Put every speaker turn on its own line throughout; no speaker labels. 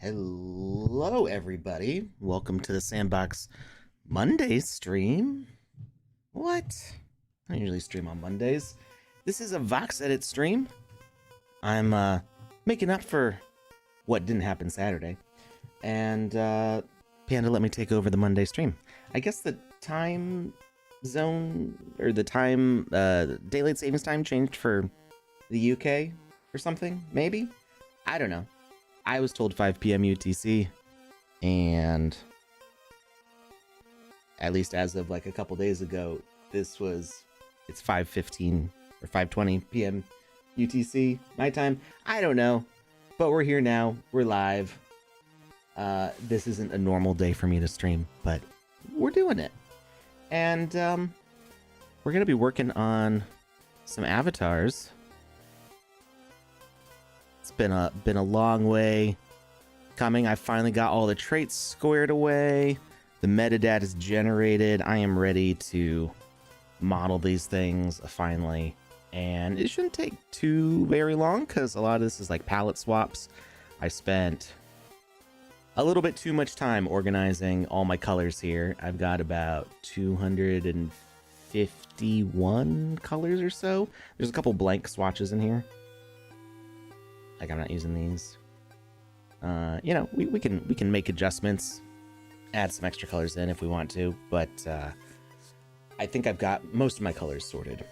Hello, everybody. Welcome to the Sandbox Monday stream. What? I don't usually stream on Mondays. This is a VoxEdit stream. I'm making up for what didn't happen Saturday. And Panda let me take over the Monday stream. I guess the time zone, or the time, daylight savings time changed for the UK or something, maybe? I don't know. I was told 5 p.m. UTC, and at least as of like a couple days ago, it's 5:15 or 5:20 p.m. UTC, my time. I don't know, but we're here now. We're live. This isn't a normal day for me to stream, but we're doing it. And we're going to be working on some avatars. It's been a long way coming. I finally got all the traits squared away. The metadata is generated. I am ready to model these things finally. And it shouldn't take too very long because a lot of this is like palette swaps. I spent a little bit too much time organizing all my colors here. I've got about 251 colors or so. There's a couple blank swatches in here. Like, I'm not using these. You know, we can make adjustments, add some extra colors in if we want to, but I think I've got most of my colors sorted.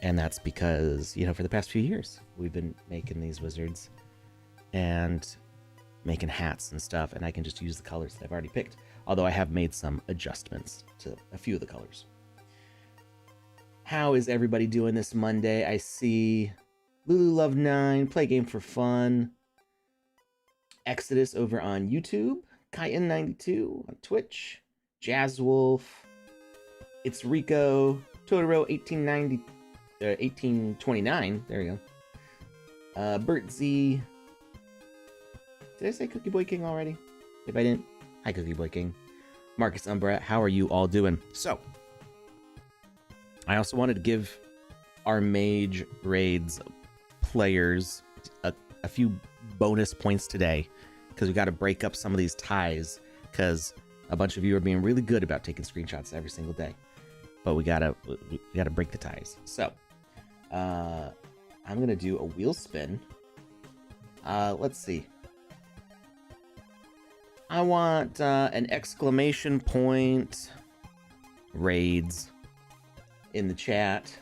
And that's because, you know, for the past few years, we've been making these wizards and making hats and stuff, and I can just use the colors that I've already picked. Although I have made some adjustments to a few of the colors. How is everybody doing this Monday? I see Lulu Love 9, Play Game for Fun, Exodus over on YouTube, Kaiton92 on Twitch, Jazz Wolf, It's Rico, Totoro 1829, there you go, Bert Z. Did I say Cookie Boy King already? If I didn't, hi Cookie Boy King. Marcus Umbra, how are you all doing? So, I also wanted to give our Mage Raids players a few bonus points today, because we got to break up some of these ties, because a bunch of you are being really good about taking screenshots every single day, but we gotta break the ties. So I'm gonna do a wheel spin. Let's see, I want an exclamation point raids in the chat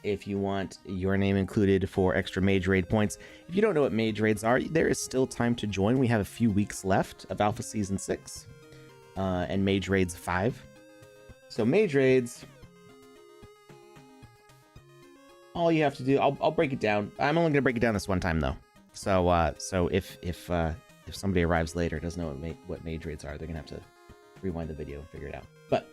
if you want your name included for extra Mage Raid points. If you don't know what Mage Raids are, there is still time to join. We have a few weeks left of Alpha Season 6 and Mage Raids 5. So Mage Raids, all you have to do, I'll break it down. I'm only going to break it down this one time, though. So so if somebody arrives later, doesn't know what Mage Raids are, they're going to have to rewind the video and figure it out. But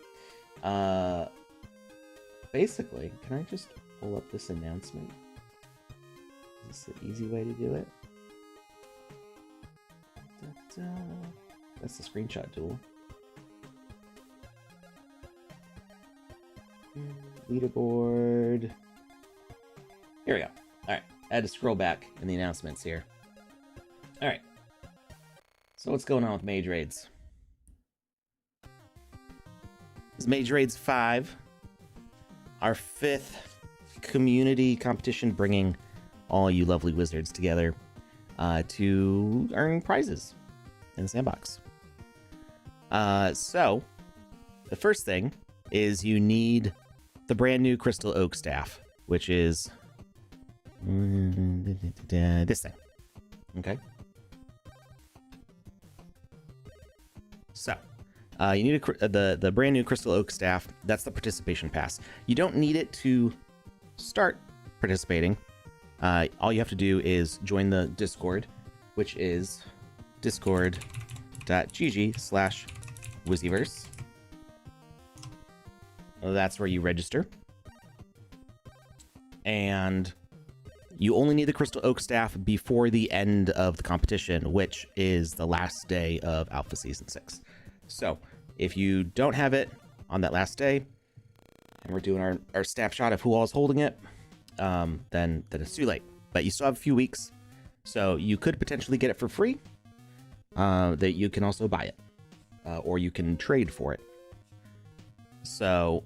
basically, can I just pull up this announcement? Is this the easy way to do it? That's the screenshot tool. Leaderboard. Here we go. Alright, I had to scroll back in the announcements here. Alright. So what's going on with Mage Raids? This is Mage Raids 5. Our 5th community competition, bringing all you lovely wizards together to earn prizes in the sandbox. So the first thing is you need the brand new Crystal Oak staff, which is this thing. Okay. So you need the brand new Crystal Oak staff. That's the participation pass. You don't need it to start participating. All you have to do is join the Discord, which is discord.gg/Wizzyverse. That's where you register. And you only need the Crystal Oak staff before the end of the competition, which is the last day of Alpha Season 6. So if you don't have it on that last day, and we're doing our snapshot of who all is holding it, then it's too late. But you still have a few weeks, so you could potentially get it for free. that you can also buy it, or you can trade for it. So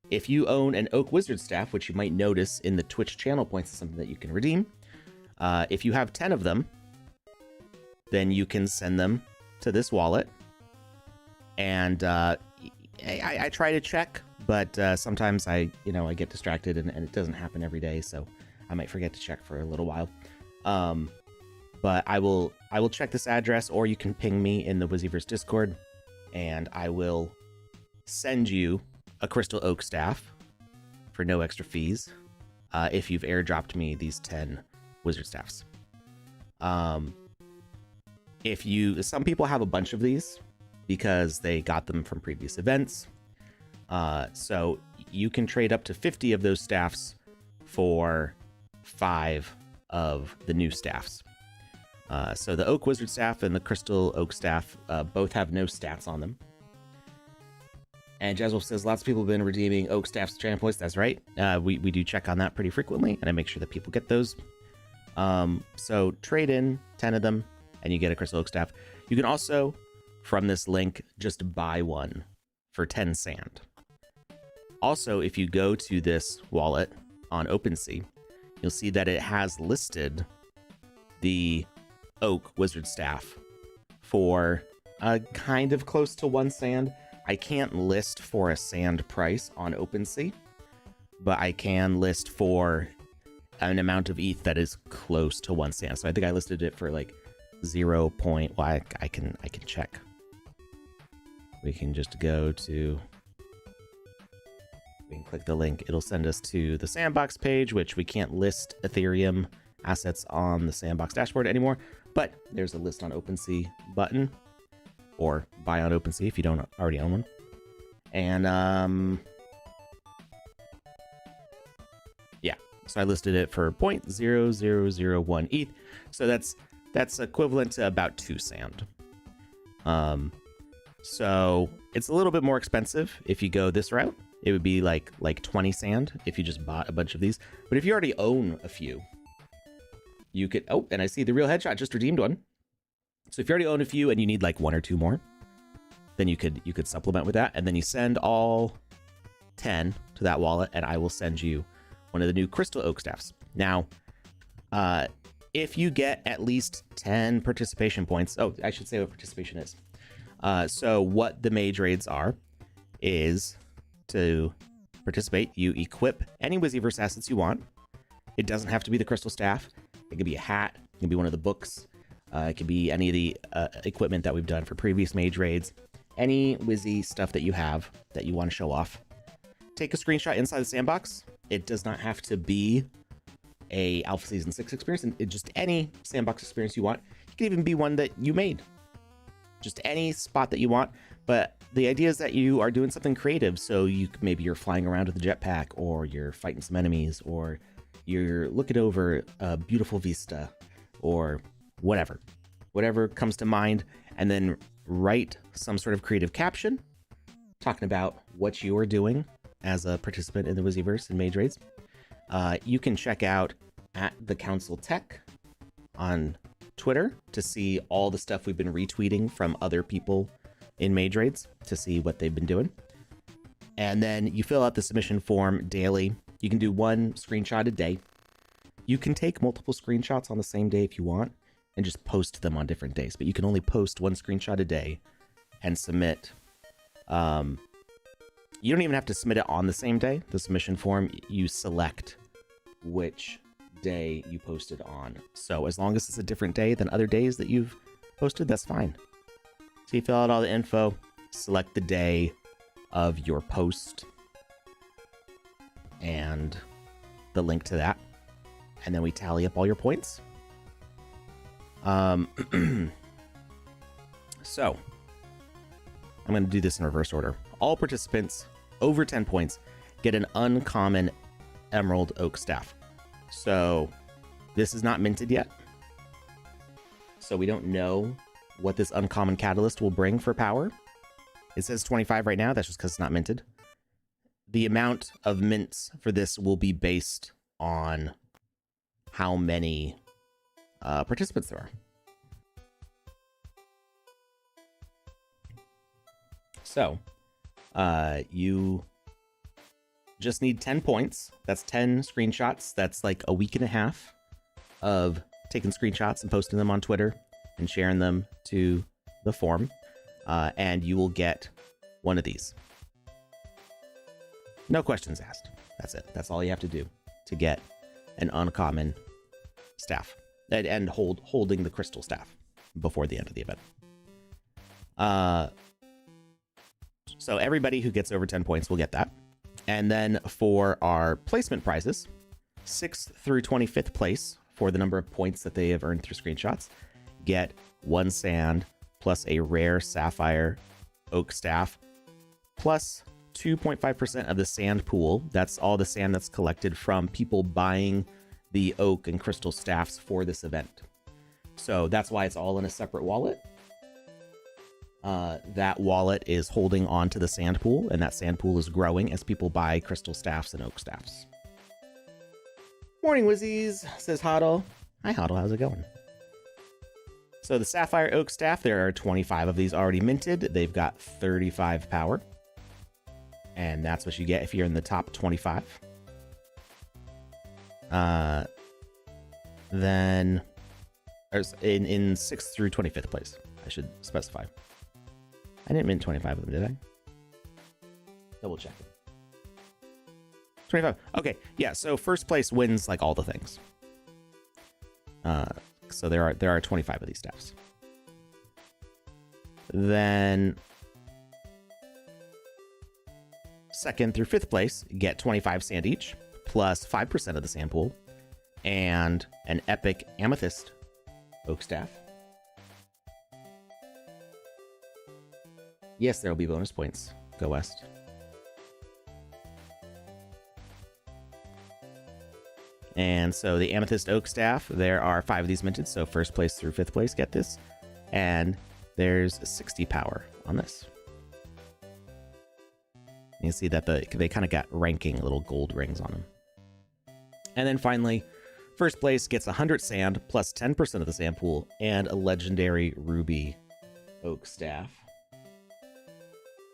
if you own an Oak Wizard staff, which you might notice in the Twitch channel points is something that you can redeem, if you have 10 of them, then you can send them to this wallet. And I try to check, but sometimes I get distracted and it doesn't happen every day, so I might forget to check for a little while. But I will check this address, or you can ping me in the Wizzyverse Discord, and I will send you a Crystal Oak staff for no extra fees if you've airdropped me these 10 wizard staffs. Some people have a bunch of these because they got them from previous events. So you can trade up to 50 of those staffs for 5 of the new staffs. So the Oak Wizard staff and the Crystal Oak staff both have no stats on them. And Jazwolf says lots of people have been redeeming Oak staffs to channel points. That's right. We do check on that pretty frequently, and I make sure that people get those. So trade in 10 of them, and you get a Crystal Oak staff. You can also, from this link, just buy one for 10 sand. Also, if you go to this wallet on OpenSea, you'll see that it has listed the Oak Wizard staff for kind of close to 1 sand. I can't list for a sand price on OpenSea, but I can list for an amount of ETH that is close to 1 sand. So I think I listed it for like 0. Well, I can check. We can just go to, we can click the link. It'll send us to the Sandbox page, which we can't list Ethereum assets on the Sandbox dashboard anymore, but there's a list on OpenSea button, or buy on OpenSea if you don't already own one. And yeah, so I listed it for 0.0001 ETH. So that's equivalent to about 2 sand. So it's a little bit more expensive if you go this route. It would be like 20 sand if you just bought a bunch of these. But if you already own a few, you could, oh, and I see the real headshot just redeemed one. So if you already own a few and you need like 1 or 2 more, then you could supplement with that, and then you send all 10 to that wallet, and I will send you one of the new Crystal Oak staffs. Now, if you get at least 10 participation points, oh, I should say what participation is. So what the mage raids are is to participate, you equip any Wizzyverse assets you want. It doesn't have to be the crystal staff. It could be a hat. It could be one of the books. It could be any of the equipment that we've done for previous mage raids. Any Wizzy stuff that you have that you want to show off. Take a screenshot inside the sandbox. It does not have to be a Alpha Season 6 experience, and just any sandbox experience you want. It can even be one that you made. Just any spot that you want. But the idea is that you are doing something creative. So maybe you're flying around with a jetpack, or you're fighting some enemies, or you're looking over a beautiful vista, or whatever comes to mind, and then write some sort of creative caption talking about what you are doing as a participant in the Wizzyverse and Mage Raids. You can check out at the Council Tech on Twitter to see all the stuff we've been retweeting from other people in Mage Raids to see what they've been doing. And then you fill out the submission form daily. You can do 1 screenshot a day. You can take multiple screenshots on the same day if you want, and just post them on different days, but you can only post 1 screenshot a day and submit. You don't even have to submit it on the same day. The submission form, you select which day you posted on. So as long as it's a different day than other days that you've posted, that's fine. So you fill out all the info, select the day of your post and the link to that, and then we tally up all your points. So I'm going to do this in reverse order. All participants over 10 points get an uncommon Emerald Oak staff. So this is not minted yet, so we don't know what this uncommon catalyst will bring for power. It says 25 right now. That's just because it's not minted. The amount of mints for this will be based on how many participants there are. So, you just need 10 points. That's 10 screenshots. That's like a week and a half of taking screenshots and posting them on Twitter and sharing them to the forum. And you will get one of these. No questions asked. That's it. That's all you have to do to get an uncommon staff and holding the crystal staff before the end of the event. So everybody who gets over 10 points will get that. And then for our placement prizes, 6th through 25th place for the number of points that they have earned through screenshots, get 1 sand plus a rare sapphire oak staff plus 2.5% of the sand pool. That's all the sand that's collected from people buying the oak and crystal staffs for this event. So that's why it's all in a separate wallet. That wallet is holding on to the sand pool, and that sand pool is growing as people buy crystal staffs and oak staffs. Morning, Wizzies, says Hoddle. Hi, Hoddle, how's it going? So the sapphire oak staff, there are 25 of these already minted. They've got 35 power. And that's what you get if you're in the top 25. Then in 6th through 25th place, I should specify. I didn't mint 25 of them, did I? Double check it. 25. Okay, yeah, so first place wins like all the things. So there are 25 of these staffs. Then 2nd through 5th place get 25 sand each, plus 5% of the sand pool, and an epic amethyst oak staff. Yes, there will be bonus points. Go West. And so the amethyst oak staff, there are 5 of these minted, so 1st place through 5th place get this. And there's 60 power on this. You can see that they kind of got ranking little gold rings on them. And then finally, 1st place gets 100 sand plus 10% of the sand pool and a legendary ruby oak staff.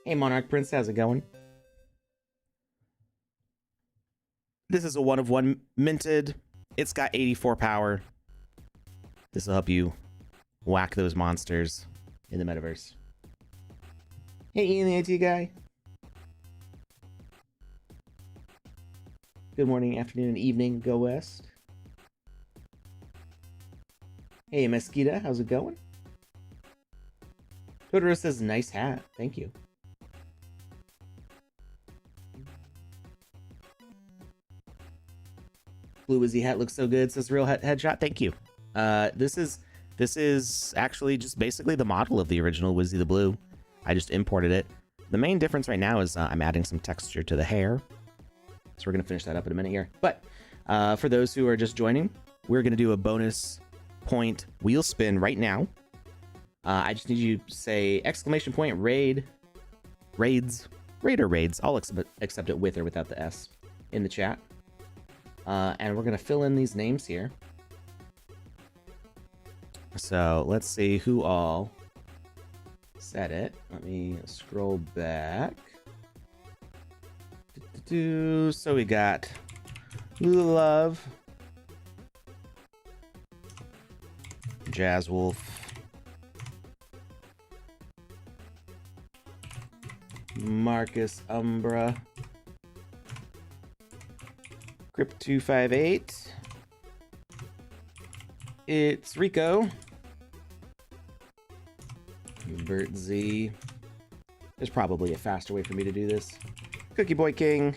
Hey, Monarch Prince, how's it going? This is a 1 of 1 minted. It's got 84 power. This will help you whack those monsters in the metaverse. Hey, Ian the IT guy. Good morning, afternoon, and evening. Go West. Hey, Mesquita, how's it going? Totoro says, nice hat. Thank you. Blue Wizzy hat looks so good, says Real Headshot. Thank you. This is actually just basically the model of the original Wizzy the Blue. I just imported it. The main difference right now is I'm adding some texture to the hair. So we're going to finish that up in a minute here. But for those who are just joining, we're going to do a bonus point wheel spin right now. I just need you to say exclamation point raid, raids, raid or raids. I'll accept it with or without the S in the chat. And we're going to fill in these names here. So let's see who all said it. Let me scroll back. So we got Love, Jazz Wolf, Marcus Umbra, Crypt258. It's Rico. Bert Z. There's probably a faster way for me to do this. Cookie Boy King.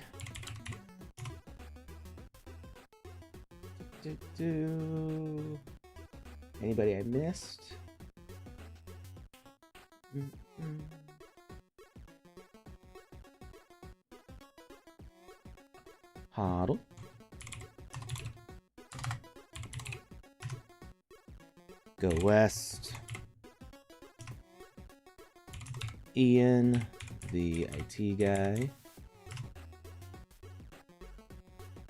Anybody I missed? Hoddle. Go West. Ian, the IT guy.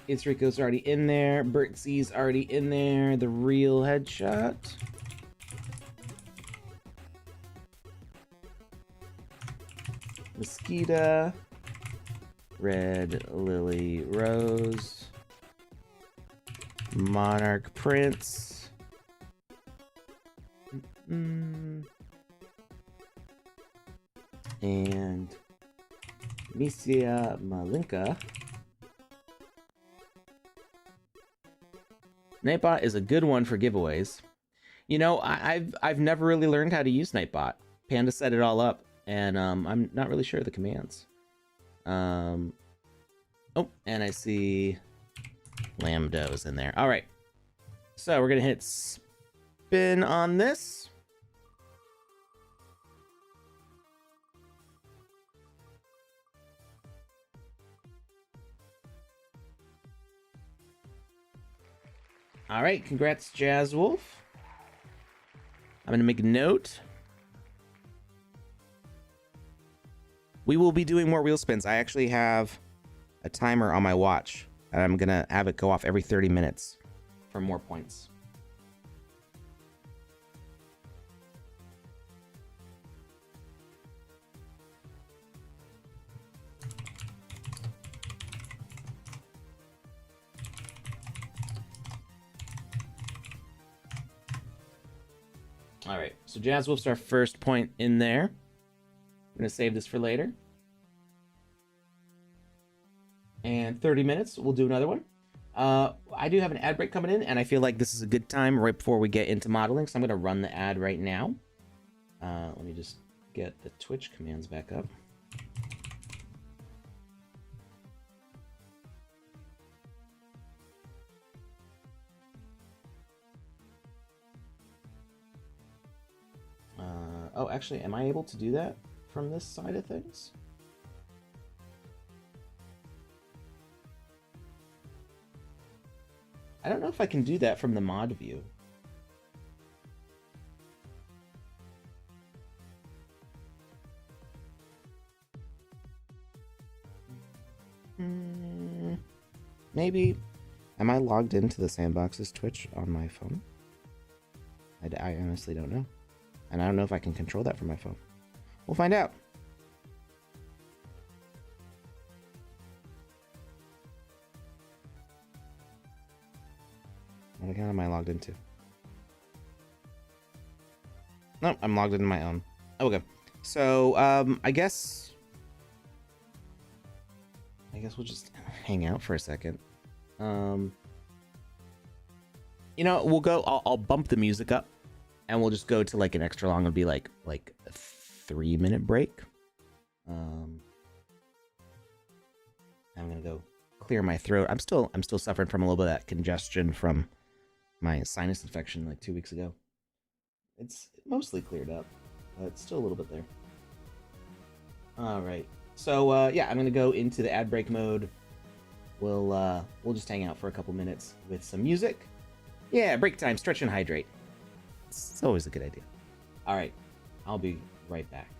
It's Rico's already in there. Bert C's already in there. The Real Headshot. Skeeta, Red Lily Rose, Monarch Prince, and Misia Malinka. Nightbot is a good one for giveaways. You know, I've never really learned how to use Nightbot. Panda set it all up, and I'm not really sure of the commands. Oh, and I see Lambdos in there. All right, so we're gonna hit spin on this. All right, congrats, Jazz Wolf. I'm gonna make a note. We will be doing more wheel spins. I actually have a timer on my watch, and I'm gonna have it go off every 30 minutes for more points. All right, so Jazz Wolf's our first point in there. I'm gonna save this for later. And 30 minutes, we'll do another one. I do have an ad break coming in, and I feel like this is a good time right before we get into modeling, so I'm gonna run the ad right now. Let me just get the Twitch commands back up. Oh, actually, am I able to do that from this side of things? I don't know if I can do that from the mod view. Maybe. Am I logged into the Sandbox's Twitch on my phone? I honestly don't know. And I don't know if I can control that from my phone. We'll find out. What account am I logged into? Nope, I'm logged into my own. Okay. So, I guess we'll just hang out for a second. You know, we'll go, I'll bump the music up. And we'll just go to like an extra long. It'll be like a 3-minute break. I'm gonna go clear my throat. I'm still suffering from a little bit of that congestion from my sinus infection like 2 weeks ago. It's mostly cleared up, but it's still a little bit there. All right. So yeah, I'm gonna go into the ad break mode. We'll just hang out for a couple minutes with some music. Yeah, break time. Stretch and hydrate. It's always a good idea. All right, I'll be right back.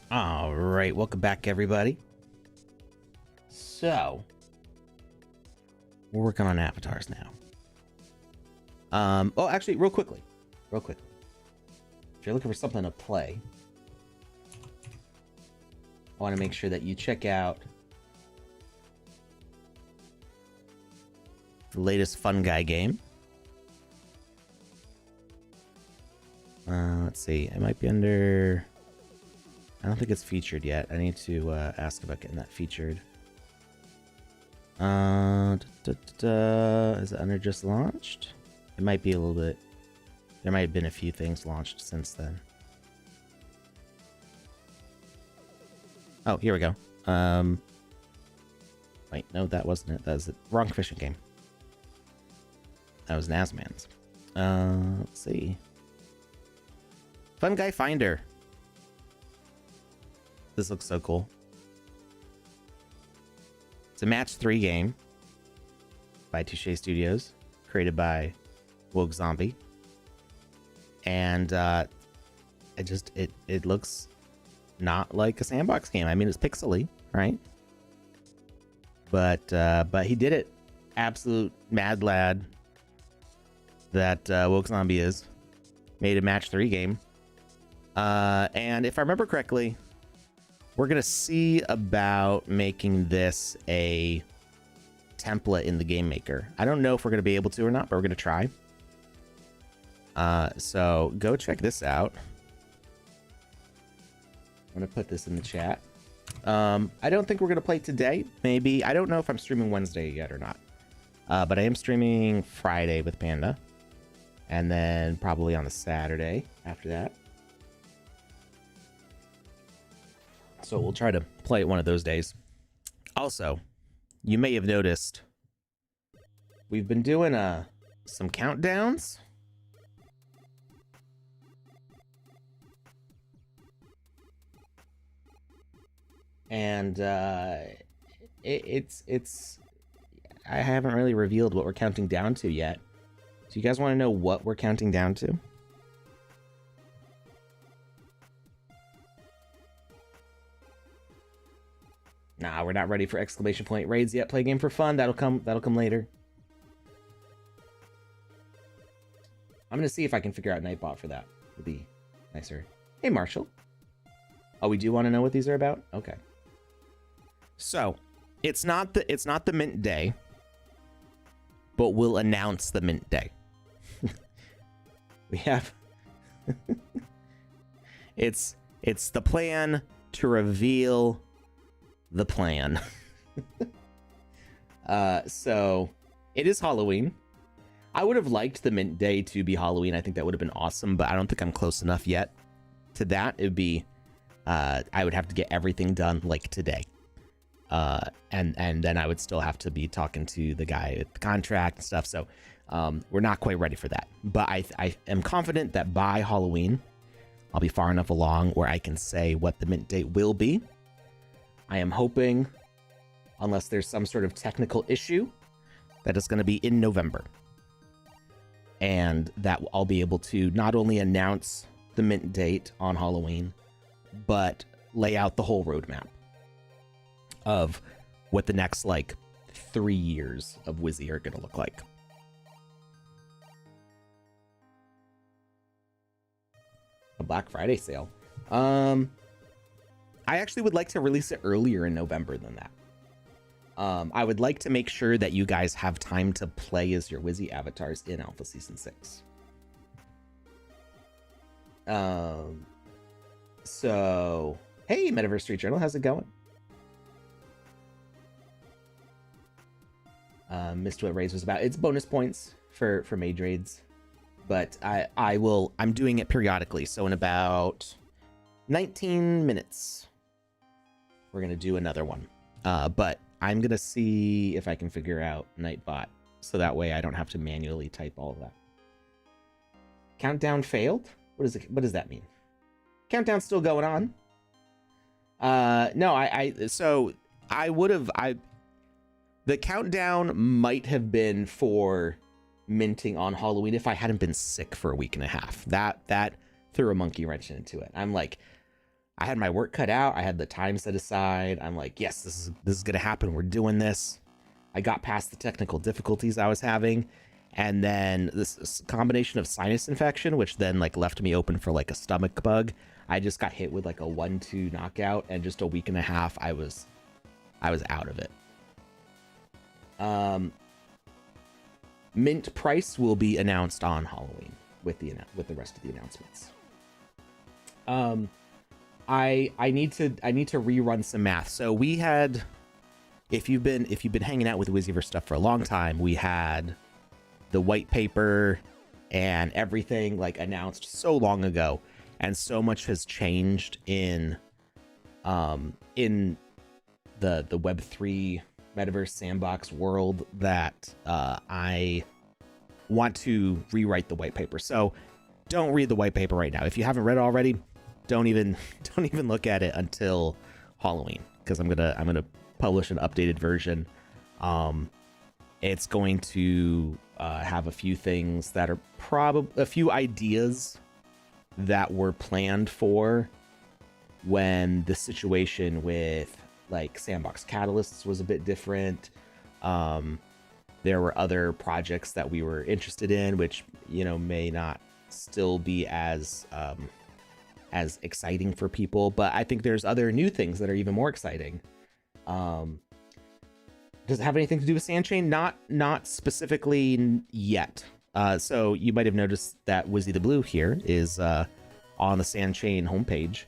All right, welcome back, everybody. So, we're working on avatars now. Oh, actually, real quickly. If you're looking for something to play, I want to make sure that you check out the latest Fun Guy game. Let's see. It might be under... I don't think it's featured yet. I need to ask about getting that featured. Is it under just launched? It might be a little bit... There might have been a few things launched since then. Oh, here we go. Wait, no, that wasn't it. That was the wrong fishing game. That was Nazman's. Let's see. Fun Guy Finder. This looks so cool. It's a match 3 game by Touche Studios, created by Woke Zombie. And it looks not like a sandbox game. I mean, it's pixely, right? But he did it. Absolute mad lad that Woke Zombie is. Made a match 3 game. And if I remember correctly, we're going to see about making this a template in the Game Maker. I don't know if we're going to be able to or not, but we're going to try. So go check this out. I'm going to put this in the chat. I don't think we're going to play today. Maybe. I don't know if I'm streaming Wednesday yet or not. But I am streaming Friday with Panda. And then probably on the Saturday after that. So we'll try to play it one of those days. Also, you may have noticed we've been doing some countdowns. And it's I haven't really revealed what we're counting down to yet. Do you guys want to know what we're counting down to? Nah, we're not ready for exclamation point raids yet. Play a game for fun. That'll come later. I'm gonna see if I can figure out Nightbot for that. Would be nicer. Hey, Marshall. Oh, we do want to know what these are about? Okay. So, it's not the mint day, but we'll announce the mint day. We have it's the plan to reveal the plan. So it is Halloween. I would have liked the mint day to be Halloween. I think that would have been awesome, but I don't think I'm close enough yet to that. It would be I would have to get everything done like today. And then I would still have to be talking to the guy at the contract and stuff. So we're not quite ready for that. But I am confident that by Halloween, I'll be far enough along where I can say what the mint date will be. I am hoping, unless there's some sort of technical issue, that it's going to be in November. And that I'll be able to not only announce the mint date on Halloween, but lay out the whole roadmap of what the next, 3 years of Wizzy are going to look like. A Black Friday sale. I actually would like to release it earlier in November than that. I would like to make sure that you guys have time to play as your Wizzy avatars in Alpha Season 6. So, hey, Metaverse Street Journal, how's it going? Missed what Raids was about. It's bonus points for mage raids, but I'm doing it periodically. So in about 19 minutes, we're gonna do another one. But I'm gonna see if I can figure out Nightbot, so that way I don't have to manually type all of that. Countdown failed? What does that mean? Countdown's still going on. No, so I would have, the countdown might have been for minting on Halloween if I hadn't been sick for a week and a half. That threw a monkey wrench into it. I'm like, I had my work cut out. I had the time set aside. I'm like, yes, this is gonna happen. We're doing this. I got past the technical difficulties I was having, and then this combination of sinus infection, which then like left me open for like a stomach bug. I just got hit with like a 1-2 knockout, and just a week and a half, I was out of it. Mint price will be announced on Halloween with the rest of the announcements. I need to rerun some math. So we had, if you've been hanging out with Wizzyverse stuff for a long time, we had the white paper and everything like announced so long ago, and so much has changed in the Web3 Metaverse Sandbox world that I want to rewrite the white paper. So don't read the white paper right now. If you haven't read it already, don't even look at it until Halloween, because I'm gonna publish an updated version. It's going to have a few things that are probably a few ideas that were planned for when the situation with like Sandbox Catalysts was a bit different. There were other projects that we were interested in, which, you know, may not still be as exciting for people, but I think there's other new things that are even more exciting. Does it have anything to do with Sandchain? Not specifically yet. So you might have noticed that Wizzy the Blue here is on the Sandchain homepage,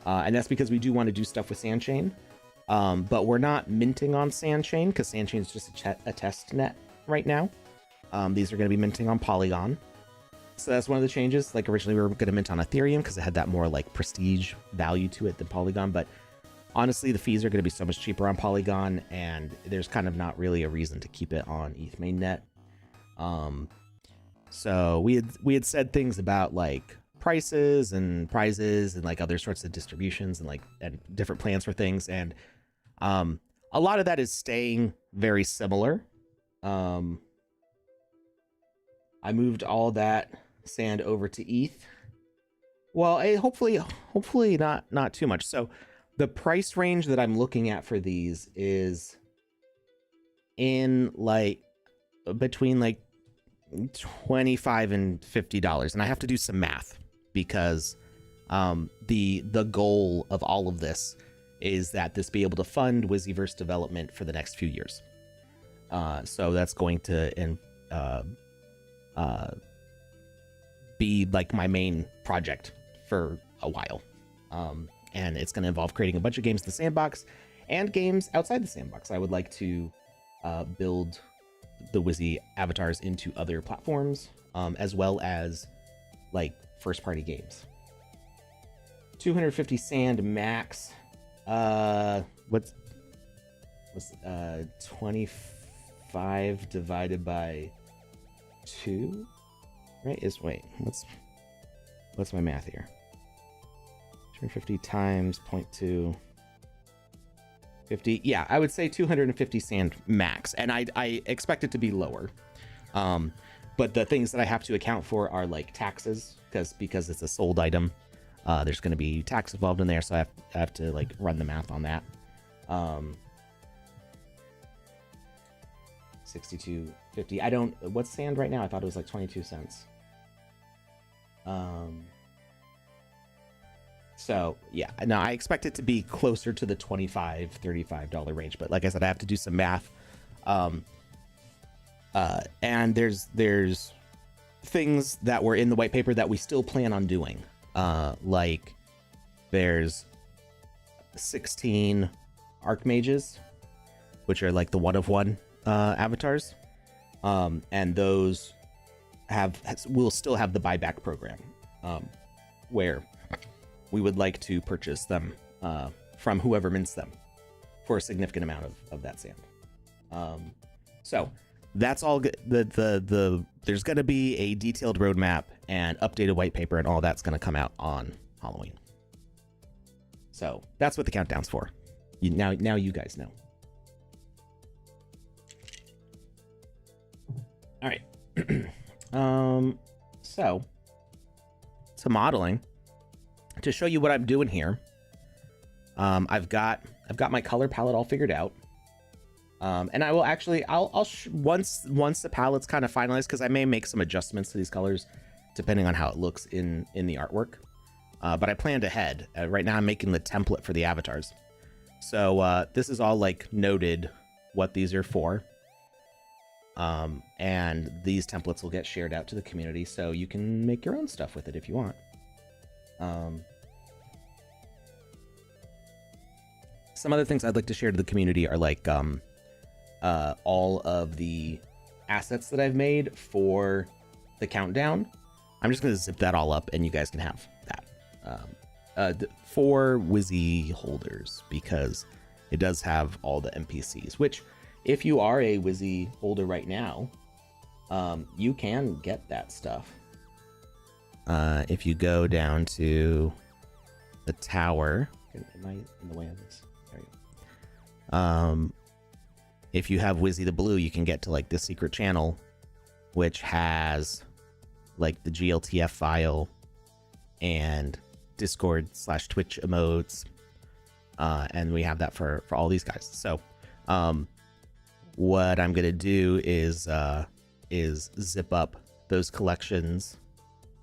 and that's because we do want to do stuff with Sandchain. But we're not minting on Sandchain because Sandchain is just a test net right now. These are going to be minting on Polygon. So that's one of the changes. Like originally we were going to mint on Ethereum because it had that more like prestige value to it than Polygon. But honestly, the fees are going to be so much cheaper on Polygon, and there's kind of not really a reason to keep it on ETH mainnet. So we had said things about like prices and prizes and like other sorts of distributions and like and different plans for things, and a lot of that is staying very similar. I moved all that sand over to ETH. Well, hopefully not too much. So the price range that I'm looking at for these is in like between like $25 and $50, and I have to do some math because the goal of all of this is that this be able to fund Wizzyverse development for the next few years. So that's going to be like my main project for a while. And it's going to involve creating a bunch of games in the sandbox and games outside the sandbox. I would like to build the Wizzy avatars into other platforms, as well as like first party games. 250 sand max. What's 25 divided by 2, right? What's my math here? 250 times 0.2 50. Yeah, I would say 250 sand max, and I expect it to be lower. But the things that I have to account for are like taxes, because it's a sold item. There's going to be tax involved in there, so I have to like run the math on that. 62.50. I don't. What's sand right now? I thought it was like 22 cents. So yeah, no, I expect it to be closer to the $25-$35 range. But like I said, I have to do some math. And there's things that were in the white paper that we still plan on doing. Like there's 16 archmages, which are like the one-of-one avatars. And those will still have the buyback program, where we would like to purchase them from whoever mints them for a significant amount of that sand. So that's all good. There's going to be a detailed roadmap and updated white paper, and all that's going to come out on Halloween. So that's what the countdown's for. Now you guys know. All right. So to modeling, to show you what I'm doing here, I've got my color palette all figured out. And I will actually, once the palette's kind of finalized, because I may make some adjustments to these colors depending on how it looks in the artwork. But I planned ahead. Right now I'm making the template for the avatars. So this is all like noted what these are for. And these templates will get shared out to the community, so you can make your own stuff with it if you want. Some other things I'd like to share to the community are like all of the assets that I've made for the countdown. I'm just going to zip that all up and you guys can have that. For Wizzy holders, because it does have all the NPCs, which if you are a Wizzy holder right now, you can get that stuff. If you go down to the tower, am I in the way of this? There you go. If you have Wizzy the Blue, you can get to like the secret channel, which has like the GLTF file and Discord/Twitch emotes, and we have that for all these guys. So what I'm gonna do is zip up those collections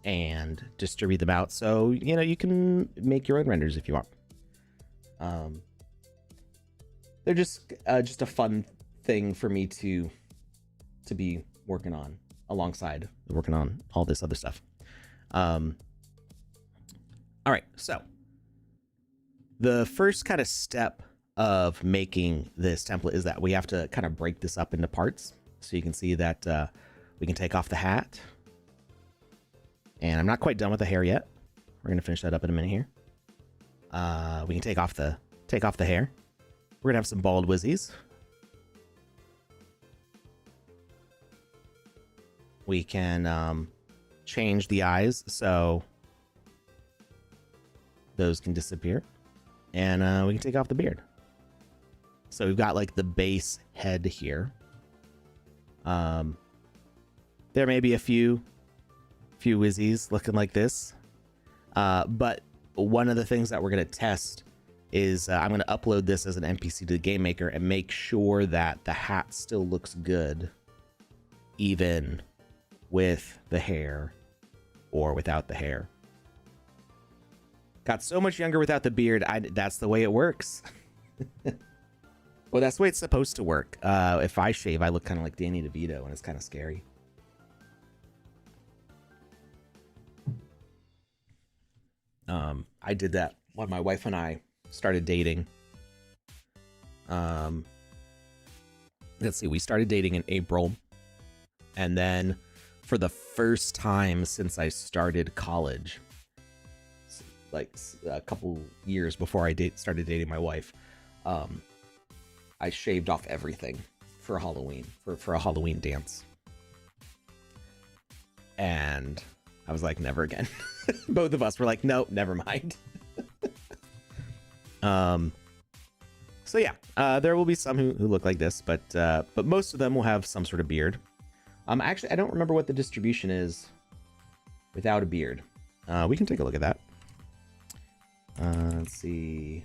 and distribute them out, so you know you can make your own renders if you want. They're just a fun thing for me to be working on alongside working on all this other stuff. All right, so the first kind of step of making this template is that we have to kind of break this up into parts. So you can see that we can take off the hat, and I'm not quite done with the hair yet. We're gonna finish that up in a minute here. We can take off the hair. We're gonna have some bald Wizzies. We can change the eyes so those can disappear, and we can take off the beard. So we've got like the base head here. There may be a few Wizzies looking like this, but one of the things that we're going to test is I'm going to upload this as an NPC to the Game Maker and make sure that the hat still looks good even with the hair or without the hair. Got so much younger without the beard. That's the way it works. Well, that's the way it's supposed to work. If I shave, I look kind of like Danny DeVito, and it's kind of scary. I did that when my wife and I started dating. Let's see, we started dating in April, and then for the first time since I started college, like a couple years before I started dating my wife, I shaved off everything for Halloween, for a Halloween dance. And I was like, never again. Both of us were like, nope, never mind. So yeah, there will be some who look like this, but most of them will have some sort of beard. Actually, I don't remember what the distribution is without a beard. We can take a look at that. Let's see.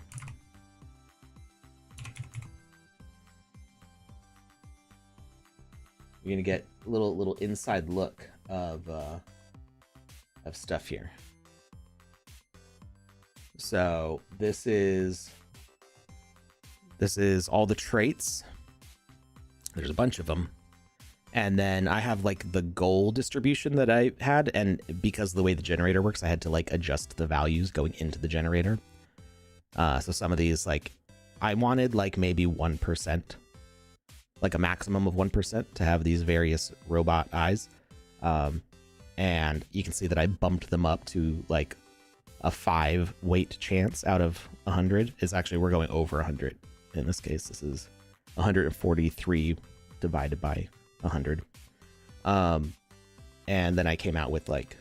We're gonna get a little inside look of stuff here. So this is all the traits. There's a bunch of them. And then I have like the goal distribution that I had, and because of the way the generator works, I had to like adjust the values going into the generator. So some of these, like, I wanted like maybe 1%, like a maximum of 1% to have these various robot eyes. And you can see that I bumped them up to like a 5 weight chance out of 100. Is actually, we're going over 100 in this case. This is 143 divided by 100. And then I came out with like,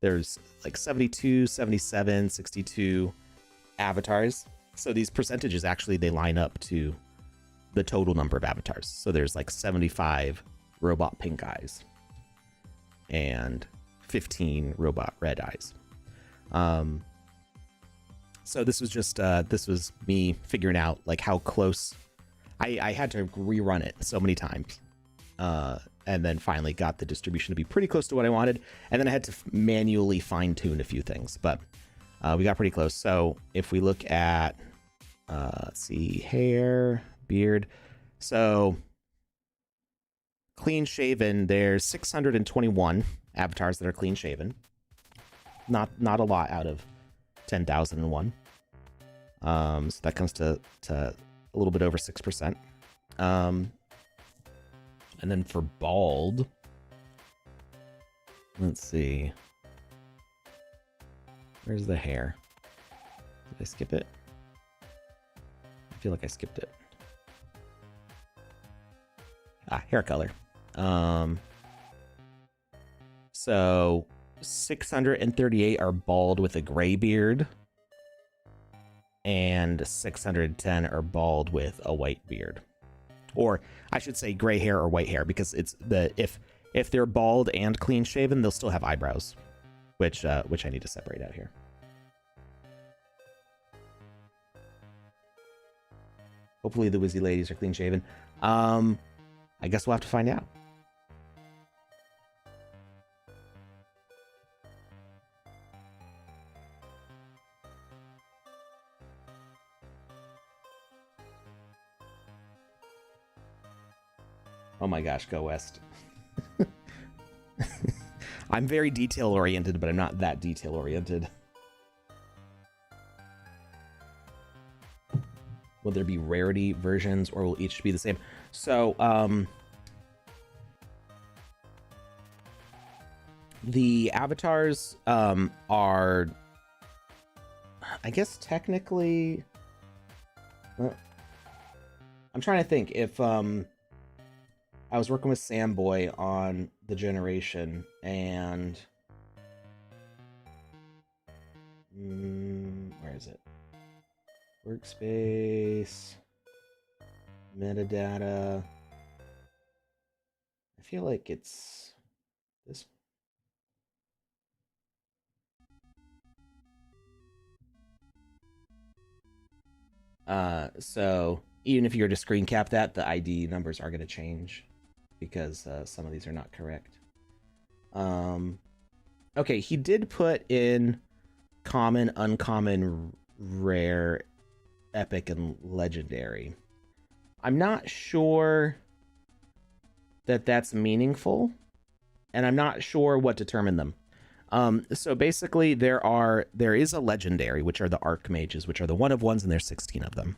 there's like 72, 77, 62 avatars. So these percentages actually, they line up to the total number of avatars. So there's like 75 robot pink eyes and 15 robot red eyes. So this was just this was me figuring out like how close. I had to rerun it so many times, and then finally got the distribution to be pretty close to what I wanted. And then I had to manually fine tune a few things, but we got pretty close. So if we look at, let's see, hair, beard. So clean shaven, there's 621 avatars that are clean shaven. Not a lot out of 10,001. So that comes to a little bit over 6%. And then for bald, let's see. Where's the hair? Did I skip it? I feel like I skipped it. Hair color. So 638 are bald with a gray beard, and 610 are bald with a white beard, or I should say gray hair or white hair, because it's the if they're bald and clean shaven, they'll still have eyebrows, which I need to separate out here. Hopefully the Wizzy ladies are clean shaven. I guess we'll have to find out. Oh my gosh, go West. I'm very detail oriented, but I'm not that detail oriented. Will there be rarity versions, or will each be the same? So, the avatars are, I guess technically, I'm trying to think if I was working with Samboy on the generation, and where is it? Workspace, metadata. I feel like it's this. So even if you were to screen cap that, the ID numbers are going to change because some of these are not correct. Okay, he did put in common, uncommon, rare, epic, and legendary. I'm not sure that that's meaningful, and I'm not sure what determined them. So basically there is a legendary, which are the archmages, which are the 1 of 1s, and there's 16 of them.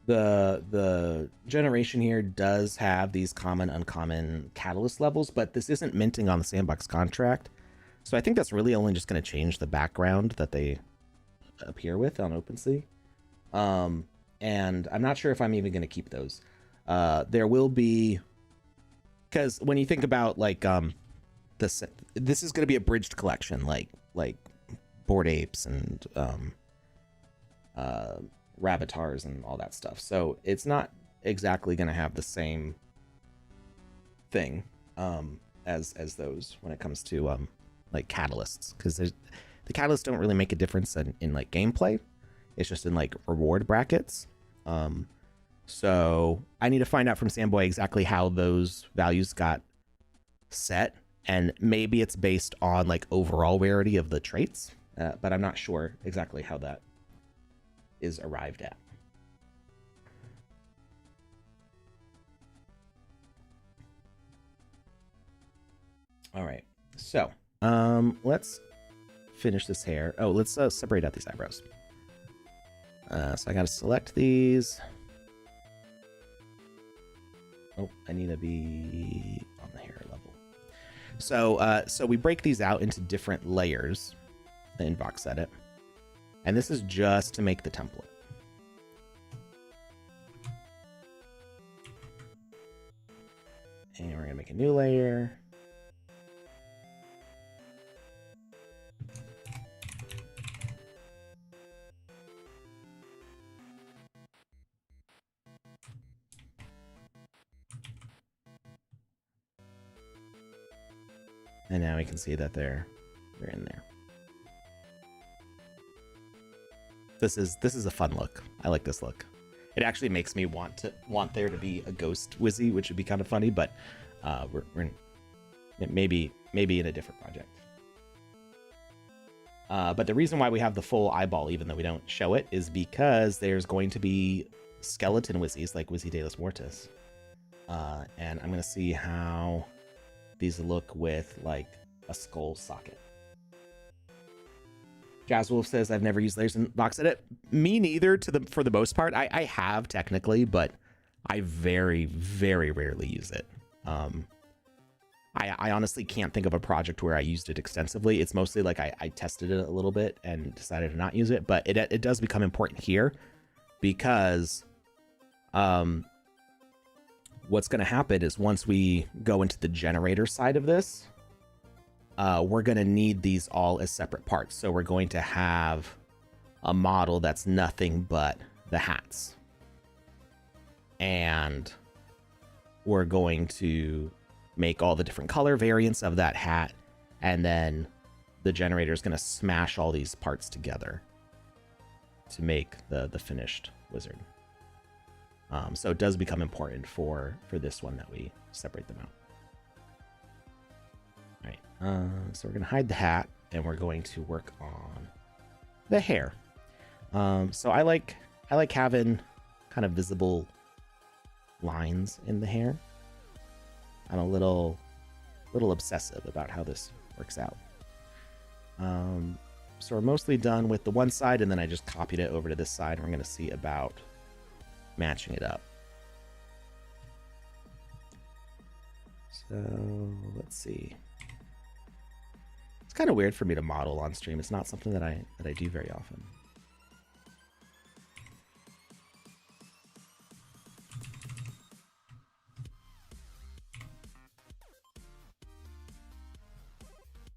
The generation here does have these common, uncommon catalyst levels, but this isn't minting on the Sandbox contract. So I think that's really only just going to change the background that they appear with on OpenSea. And I'm not sure if I'm even going to keep those. There will be, because when you think about like this is going to be a bridged collection, like Bored Apes and Rabbitars and all that stuff. So it's not exactly going to have the same thing as those when it comes to like catalysts, because the catalysts don't really make a difference in like gameplay. It's just in like reward brackets. So I need to find out from Samboy exactly how those values got set, and maybe it's based on like overall rarity of the traits, but I'm not sure exactly how that is arrived at. All right, so let's finish this hair. Oh, let's separate out these eyebrows. So I gotta select these. Oh, I need to be on the hair level. So we break these out into different layers in VoxEdit, and this is just to make the template. And we're gonna make a new layer. And now we can see that they're in there. This is a fun look. I like this look. It actually makes me want there to be a ghost Wizzy, which would be kind of funny, but we're maybe in a different project. But the reason why we have the full eyeball, even though we don't show it, is because there's going to be skeleton Wizzies like Wizzy de los Muertos. And I'm going to see how these look with like a skull socket. Jazzwolf says, I've never used layers in VoxEdit. Me neither, for the most part. I have technically, but I very, very rarely use it. I honestly can't think of a project where I used it extensively. It's mostly like I tested it a little bit and decided to not use it, but it does become important here because what's going to happen is once we go into the generator side of this, we're going to need these all as separate parts. So we're going to have a model that's nothing but the hats. And we're going to make all the different color variants of that hat. And then the generator is going to smash all these parts together to make the finished wizard. So it does become important for this one that we separate them out. All right, so we're going to hide the hat and we're going to work on the hair. So I like having kind of visible lines in the hair. I'm a little obsessive about how this works out. So we're mostly done with the one side, and then I just copied it over to this side. And we're going to see about matching it up. So let's see. It's kind of weird for me to model on stream. It's not something that I do very often.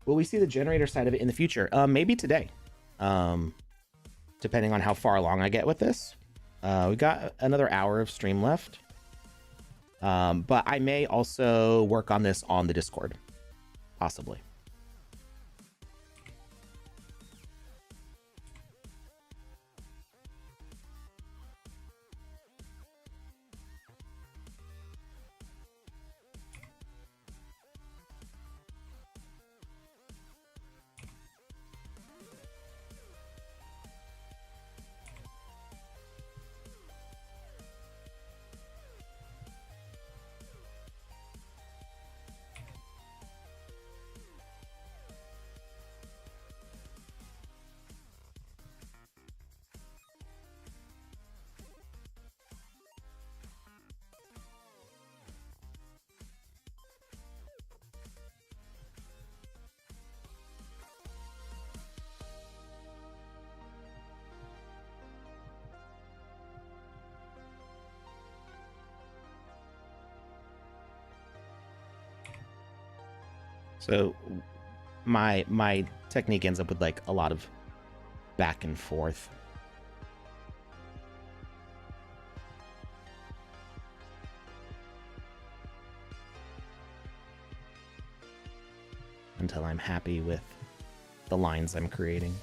Will we see the generator side of it in the future? Maybe today, depending on how far along I get with this. We got another hour of stream left, but I may also work on this on the Discord, possibly. So my technique ends up with like a lot of back and forth. Until I'm happy with the lines I'm creating.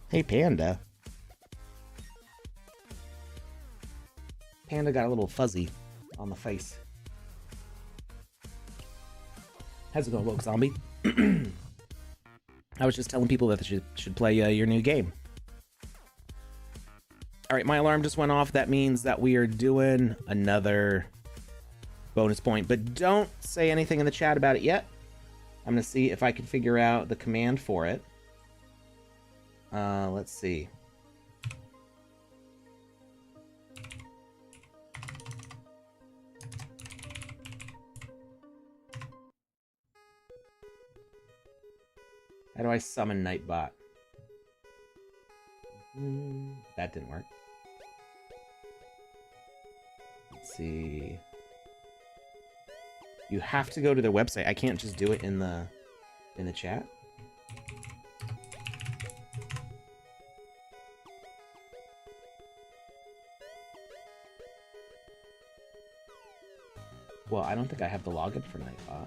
Hey, Panda. Panda got a little fuzzy on the face. How's it going, Woke Zombie? I was just telling people that they should play your new game. All right, my alarm just went off. That means that we are doing another bonus point, but don't say anything in the chat about it yet. I'm going to see if I can figure out the command for it. Let's see. How do I summon Nightbot? That didn't work. Let's see. You have to go to their website. I can't just do it in the chat. Well, I don't think I have the login for Nightbot.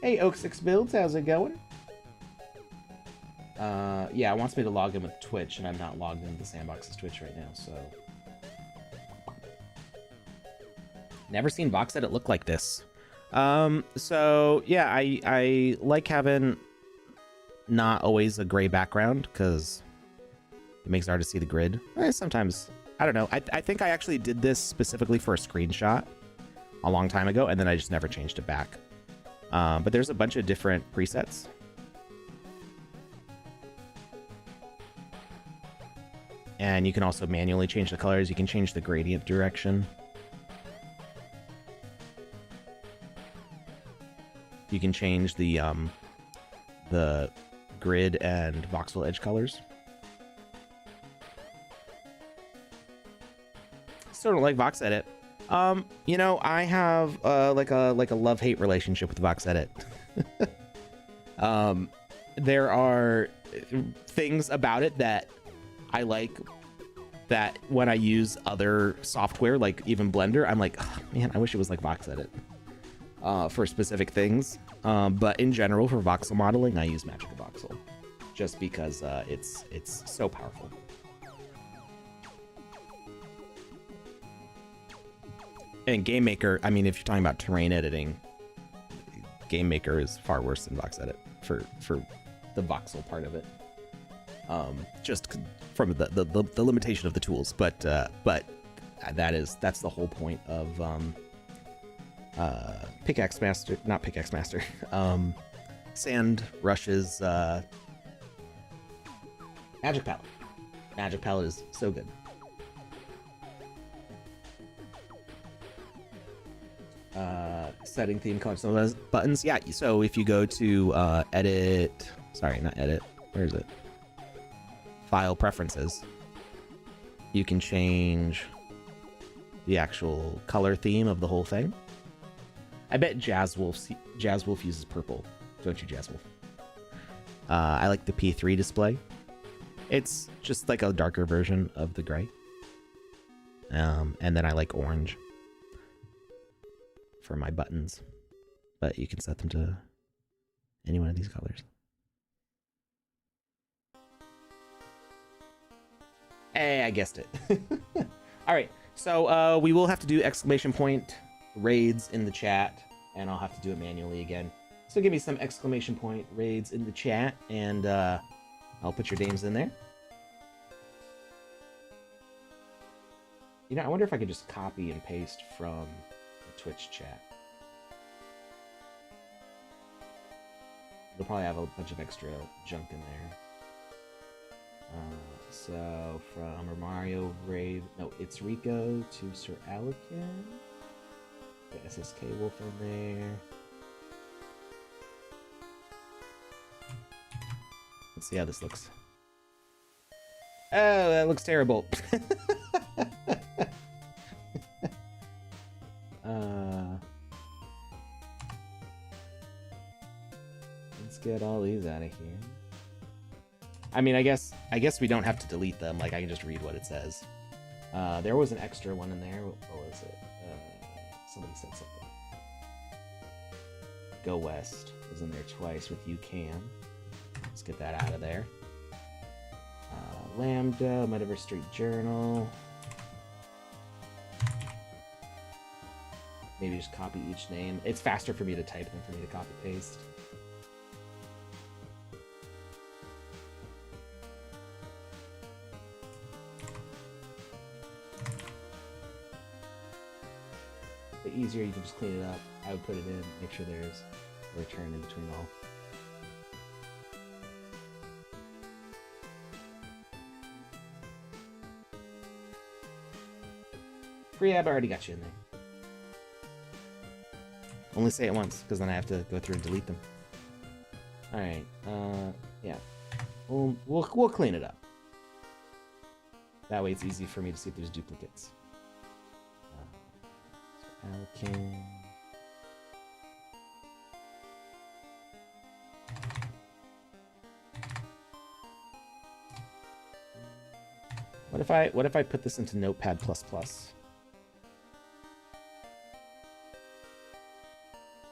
Hey, Oak6 Builds, how's it going? Yeah, it wants me to log in with Twitch, and I'm not logged into Sandbox's Twitch right now, so... Never seen VoxEdit look like this. So, yeah, I like having not always a gray background, because it makes it hard to see the grid. Sometimes, I don't know. I think I actually did this specifically for a screenshot a long time ago, and then I just never changed it back. But there's a bunch of different presets. And you can also manually change the colors. You can change the gradient direction. You can change the grid and voxel edge colors. Still don't like VoxEdit. You know, I have like a love-hate relationship with VoxEdit. There are things about it that I like, that when I use other software, like even Blender, I'm like, oh, man, I wish it was like VoxEdit for specific things. But in general, for voxel modeling, I use Magic Voxel just because it's so powerful. And Game Maker, I mean, if you're talking about terrain editing, Game Maker is far worse than VoxEdit for the voxel part of it. Just from the limitation of the tools, but that's the whole point of Pickaxe Master, not Pickaxe Master, Sand Rush's Magic Palette. Magic Palette is so good. Setting theme colors, some of those buttons. Yeah, so if you go to edit, sorry, not edit, where is it? File preferences, you can change the actual color theme of the whole thing. I bet Jazz Wolf uses purple, don't you, Jazz Wolf? I like the P3 display. It's just like a darker version of the gray. And then I like orange for my buttons, but you can set them to any one of these colors. Hey, I guessed it. All right, so we will have to do exclamation point raids in the chat, and I'll have to do it manually again. So give me some exclamation point raids in the chat, and I'll put your names in there. You know, I wonder if I could just copy and paste from the Twitch chat. They'll probably have a bunch of extra junk in there. So from Mario Rave, no, it's Rico to Sir Alakin. The SSK Wolf in there. Let's see how this looks. Oh, that looks terrible. Let's get all these out of here. I mean, I guess we don't have to delete them. Like, I can just read what it says. There was an extra one in there. What was it? Somebody said something. Go West was in there twice with You Can. Let's get that out of there. Lambda, Metaverse Street Journal. Maybe just copy each name. It's faster for me to type than for me to copy paste. The easier, you can just clean it up. I would put it in, make sure there's a return in between all. Free ab, I already got you in there. Only say it once, because then I have to go through and delete them. Alright, yeah. We'll clean it up. That way it's easy for me to see if there's duplicates. So allocate. What if I put this into Notepad++?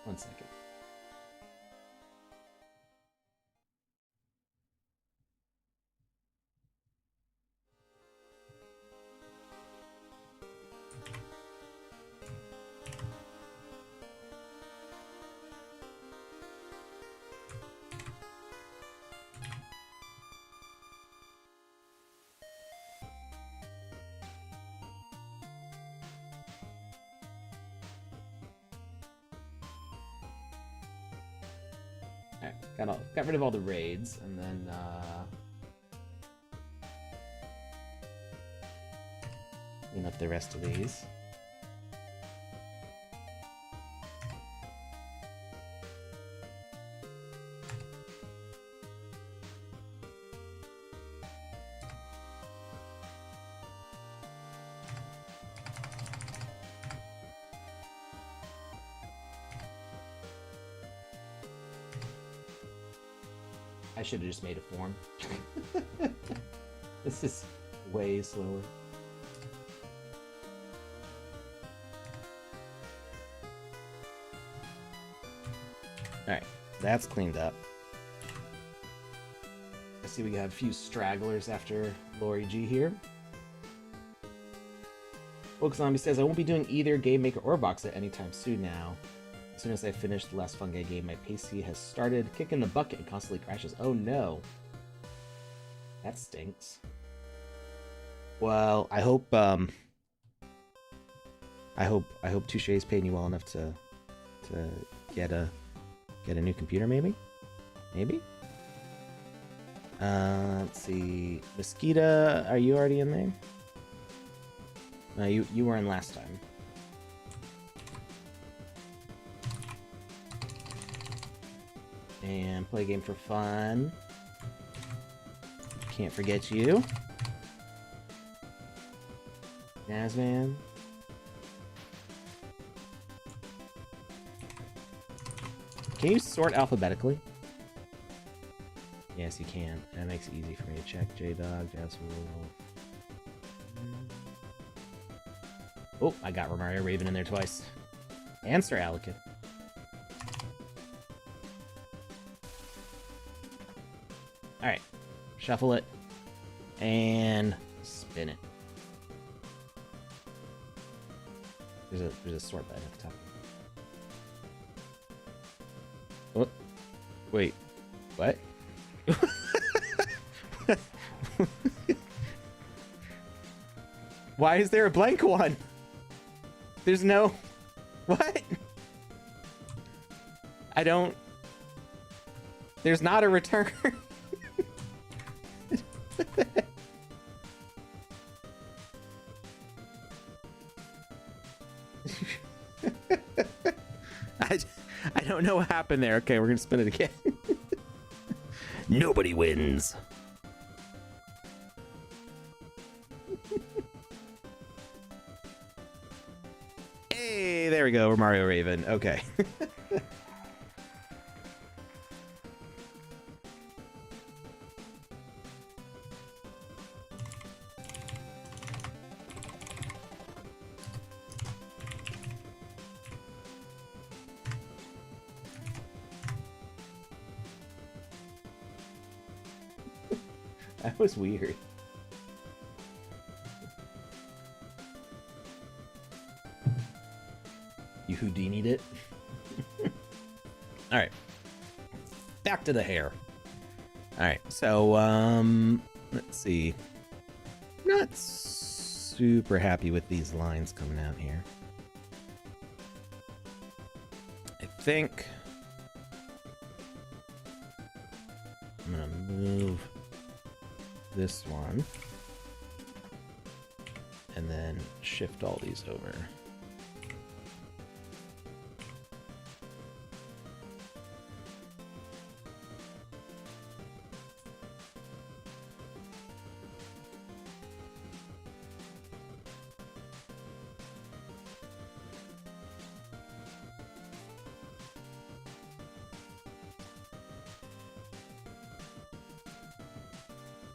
One second. Got rid of all the raids, and then clean up the rest of these. I should have just made a form. This is way slower. Alright, that's cleaned up. I see we got a few stragglers after Lori G here. Woke Zombie says, I won't be doing either Game Maker or VoxEdit anytime soon now. As soon as I finish the last Fungi game, my PC has started kicking the bucket and constantly crashes. Oh no. That stinks. Well, I hope Touche's paying you well enough to get a new computer, maybe? Maybe? Let's see. Mosquito, are you already in there? No, you were in last time. And play a game for fun. Can't forget you. Nazman. Can you sort alphabetically? Yes, you can. That makes it easy for me to check. J-Dog, Jaswolf. Oh, I got Romario Raven in there twice. And Sir Alakid. Alright. Shuffle it. And spin it. There's a sort button at the top. Oh. Wait. What? Why is there a blank one? There's no... What? I don't... There's not a return. I don't know what happened there. Okay, we're gonna spin it again. Nobody wins. Hey, there we go. We're Mario Raven. Okay. That was weird. You Houdini'd it? Alright. Back to the hair. Alright, so, let's see. Not super happy with these lines coming out here. I think I'm gonna move this one and then shift all these over.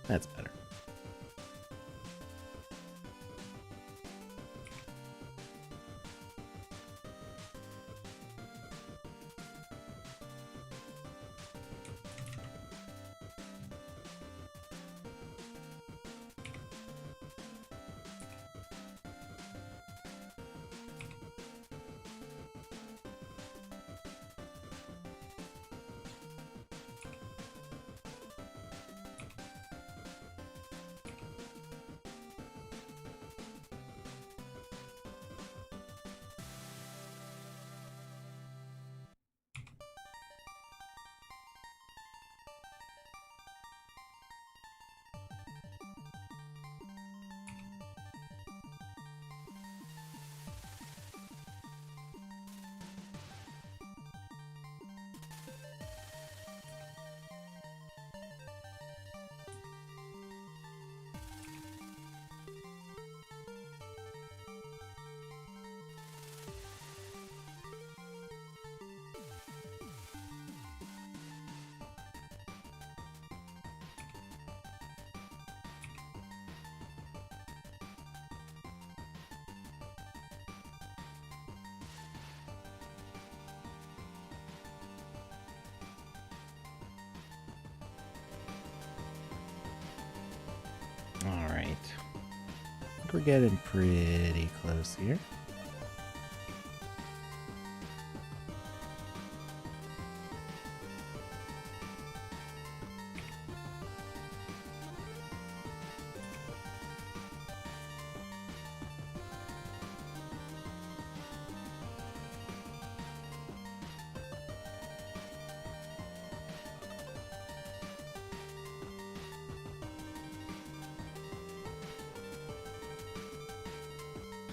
That's better. All right. I think we're getting pretty close here.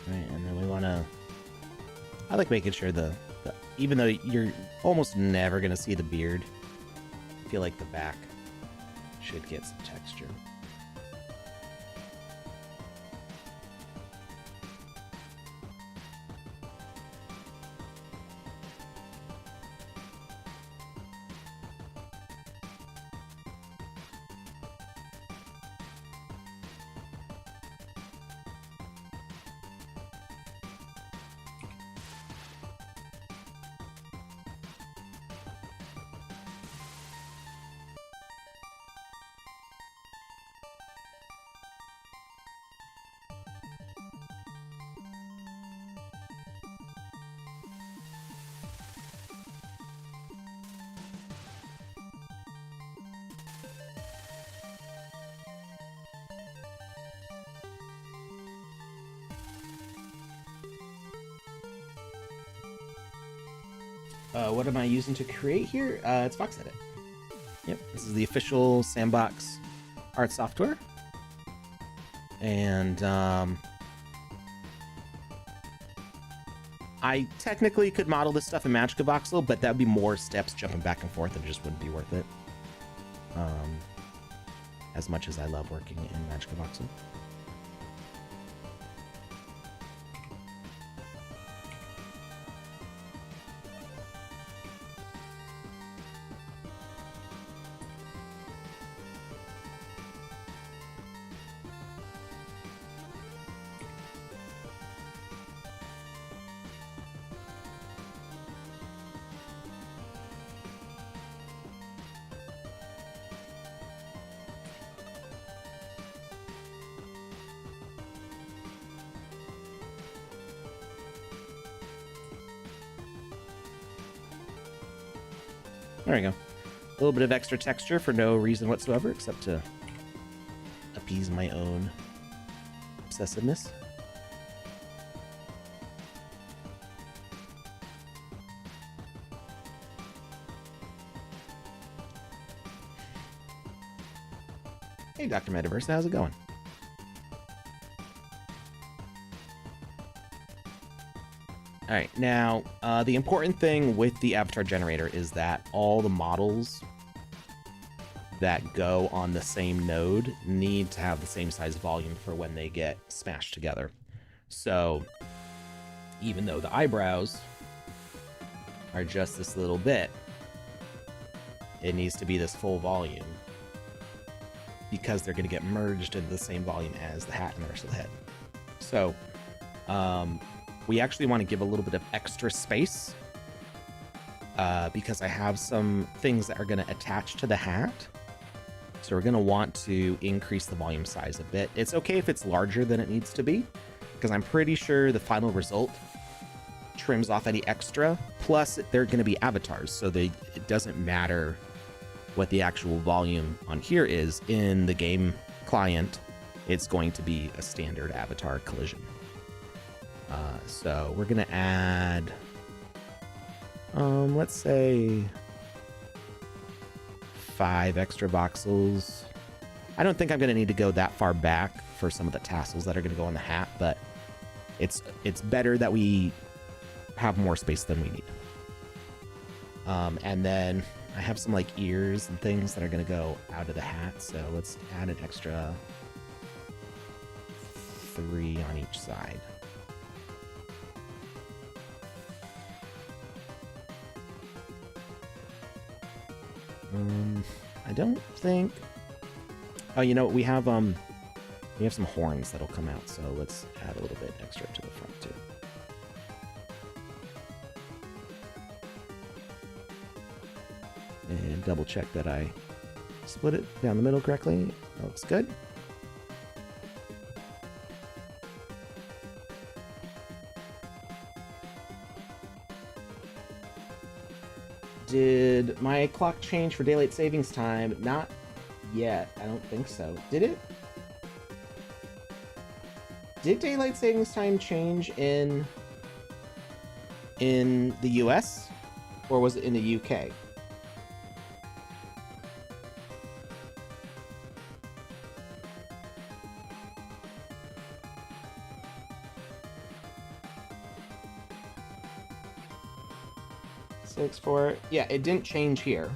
Right, and then we want to... I like making sure the even though you're almost never going to see the beard, I feel like the back should get some texture. What am I using to create here? It's VoxEdit. Yep, this is the official Sandbox art software. And I technically could model this stuff in Magic Voxel, but that would be more steps jumping back and forth and it just wouldn't be worth it. As much as I love working in Magic Voxel. There we go. A little bit of extra texture for no reason whatsoever, except to appease my own obsessiveness. Hey, Dr. Metaverse, how's it going? All right, now the important thing with the avatar generator is that all the models that go on the same node need to have the same size volume for when they get smashed together. So even though the eyebrows are just this little bit, it needs to be this full volume because they're going to get merged into the same volume as the hat and the rest of the head. So we actually want to give a little bit of extra space because I have some things that are going to attach to the hat. So we're going to want to increase the volume size a bit. It's okay if it's larger than it needs to be, because I'm pretty sure the final result trims off any extra. Plus, they're going to be avatars, so it doesn't matter what the actual volume on here is. In the game client, it's going to be a standard avatar collision. So we're going to add, let's say 5 extra voxels. I don't think I'm going to need to go that far back for some of the tassels that are going to go on the hat, but it's better that we have more space than we need. And then I have some like ears and things that are going to go out of the hat, so let's add an extra 3 on each side. I don't think. Oh, you know, we have some horns that'll come out, so let's add a little bit extra to the front too. And double check that I split it down the middle correctly. That looks good. Did my clock change for daylight savings time? Not yet. I don't think so. Did it? Did daylight savings time change in the US? Or was it in the UK? Yeah, it didn't change here.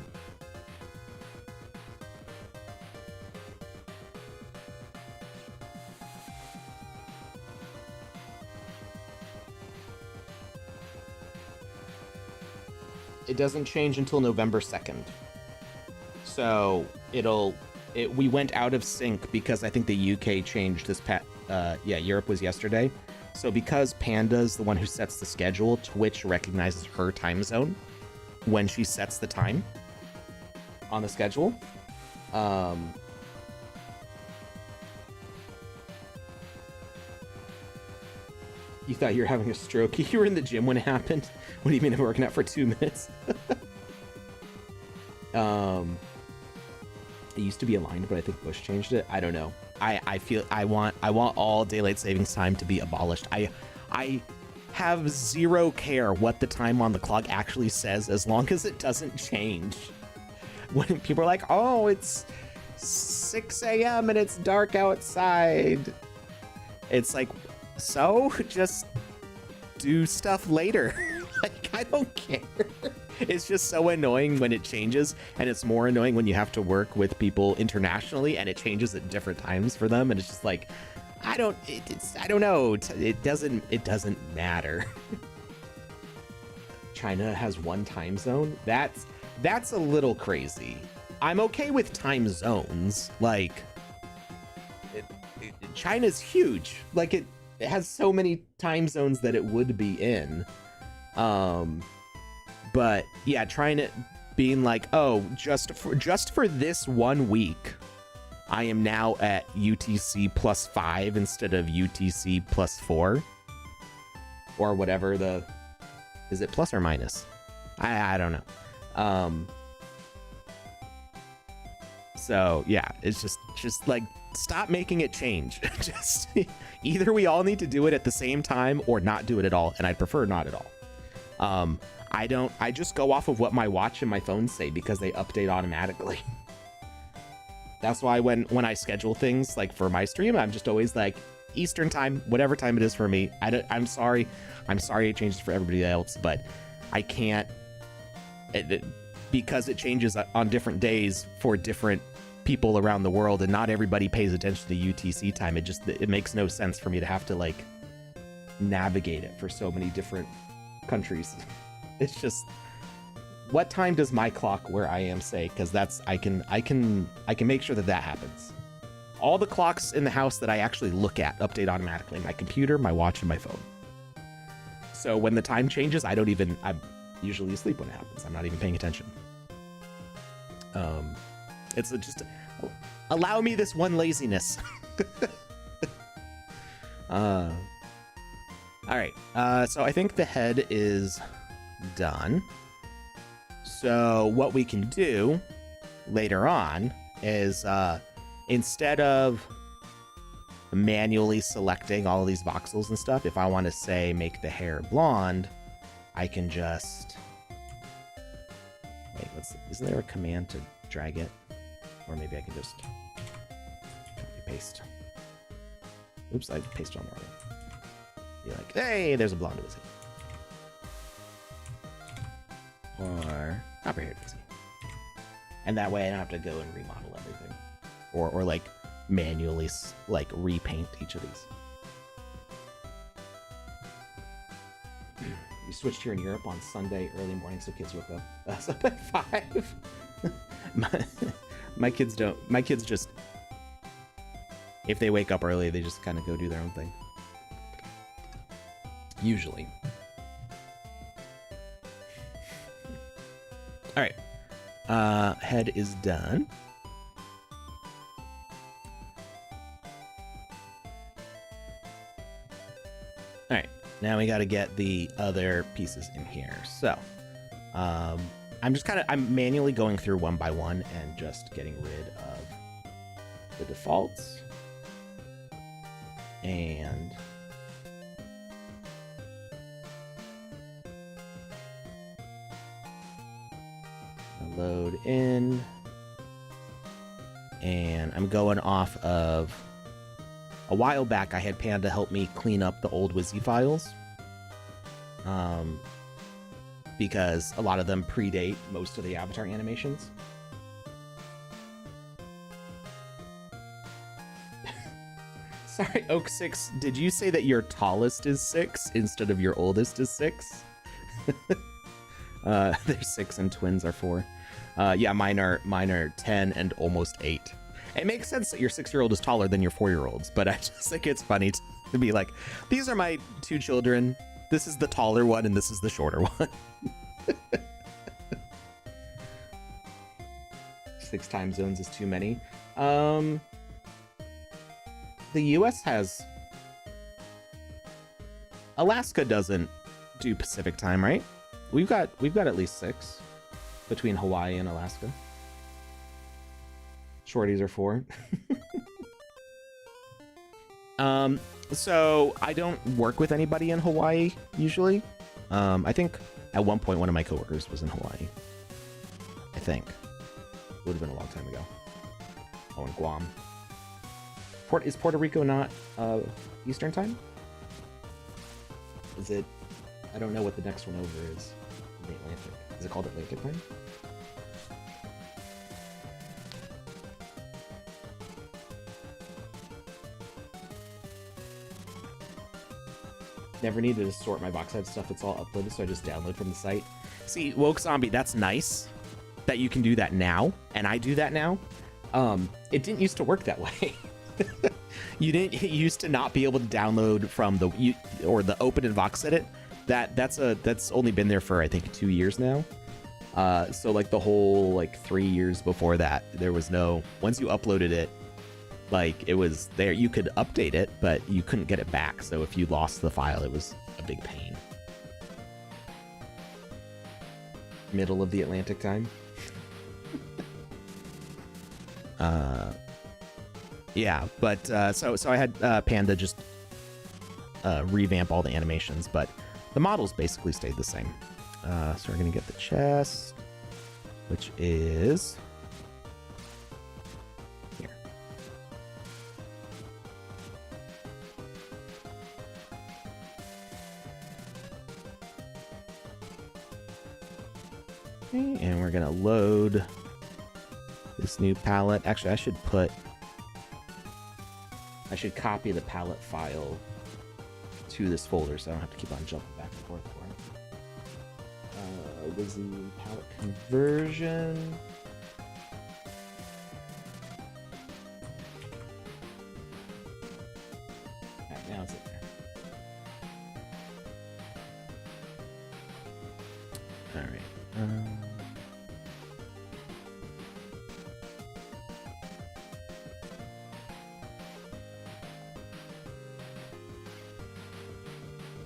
It doesn't change until November 2nd. So we went out of sync because I think the UK changed this Europe was yesterday. So because Panda's the one who sets the schedule, Twitch recognizes her time zone when she sets the time on the schedule. You thought you were having a stroke? You were in the gym when it happened? What do you mean I'm working out for 2 minutes? It used to be aligned, but I think Bush changed it. I don't know. I feel I want all daylight savings time to be abolished. I have zero care what the time on the clock actually says as long as it doesn't change. When people are like, oh, it's 6 a.m. and it's dark outside. It's like, so just do stuff later. Like, I don't care. It's just so annoying when it changes, and it's more annoying when you have to work with people internationally and it changes at different times for them, and it's just like, I don't know. It doesn't matter. China has one time zone. That's a little crazy. I'm okay with time zones. Like, China's huge. Like, it has so many time zones that it would be in. But yeah, being like, oh, just for this 1 week, I am now at UTC +5 instead of UTC +4, or whatever is it plus or minus? I don't know. So yeah, it's just like, stop making it change. Just either we all need to do it at the same time or not do it at all, and I'd prefer not at all. I just go off of what my watch and my phone say because they update automatically. That's why when I schedule things like for my stream, I'm just always like Eastern time, whatever time it is for me. I'm sorry it changes for everybody else, but I can't, because it changes on different days for different people around the world, and not everybody pays attention to UTC time. It makes no sense for me to have to like navigate it for so many different countries. It's just, what time does my clock where I am say? Because I can make sure that happens. All the clocks in the house that I actually look at update automatically. My computer, my watch, and my phone. So when the time changes, I'm usually asleep when it happens. I'm not even paying attention. It's just allow me this one laziness. All right. So I think the head is done. So what we can do later on is instead of manually selecting all of these voxels and stuff, if I want to say make the hair blonde, I can just wait. Isn't there a command to drag it? Or maybe I can just copy paste. Oops, I pasted on the wrong one. Be like, hey, there's a blonde with it. Or copper hair Daisy. And that way I don't have to go and remodel everything. Or like manually like repaint each of these. We switched here in Europe on Sunday early morning so kids woke up at 5. My kids just, if they wake up early, they just kind of go do their own thing. Usually. All right. Head is done. All right. Now we got to get the other pieces in here. So, I'm manually going through one by one and just getting rid of the defaults. And load in. And I'm going off of, a while back I had Panda help me clean up the old WYSI files. Because a lot of them predate most of the avatar animations. Sorry, Oak6, did you say that your tallest is 6 instead of your oldest is 6? They're 6 and twins are 4. Yeah, mine are 10 and almost 8. It makes sense that your 6-year-old is taller than your 4-year-olds, but I just think it's funny to be like, these are my 2 children. This is the taller one and this is the shorter one. 6 time zones is too many. The US has, Alaska doesn't do Pacific time, right? We've got at least 6 between Hawaii and Alaska. Shorties are 4. So I don't work with anybody in Hawaii usually. I think at one point one of my coworkers was in Hawaii. I think. Would have been a long time ago. Oh, in Guam. Is Puerto Rico not Eastern time? Is it? I don't know what the next one over is. The Atlantic. Is it called Atlantic time? Never needed to sort my VoxEdit stuff. It's all uploaded, so I just download from the site. See, Woke Zombie, that's nice that you can do that now, and I do that now. It didn't used to work that way. You used to not be able to download from the open in VoxEdit. That's only been there for I think 2 years now. So like the whole like 3 years before that, there was no, once you uploaded it, like it was there, you could update it, but you couldn't get it back. So if you lost the file, it was a big pain. Middle of the Atlantic time. Yeah, but so I had Panda just revamp all the animations, but the models basically stayed the same. So we're gonna get the chest, which is here. Okay, and we're gonna load this new palette. Actually, I should copy the palette file to this folder so I don't have to keep on jumping back and forth for it. WYSI palette conversion. All right.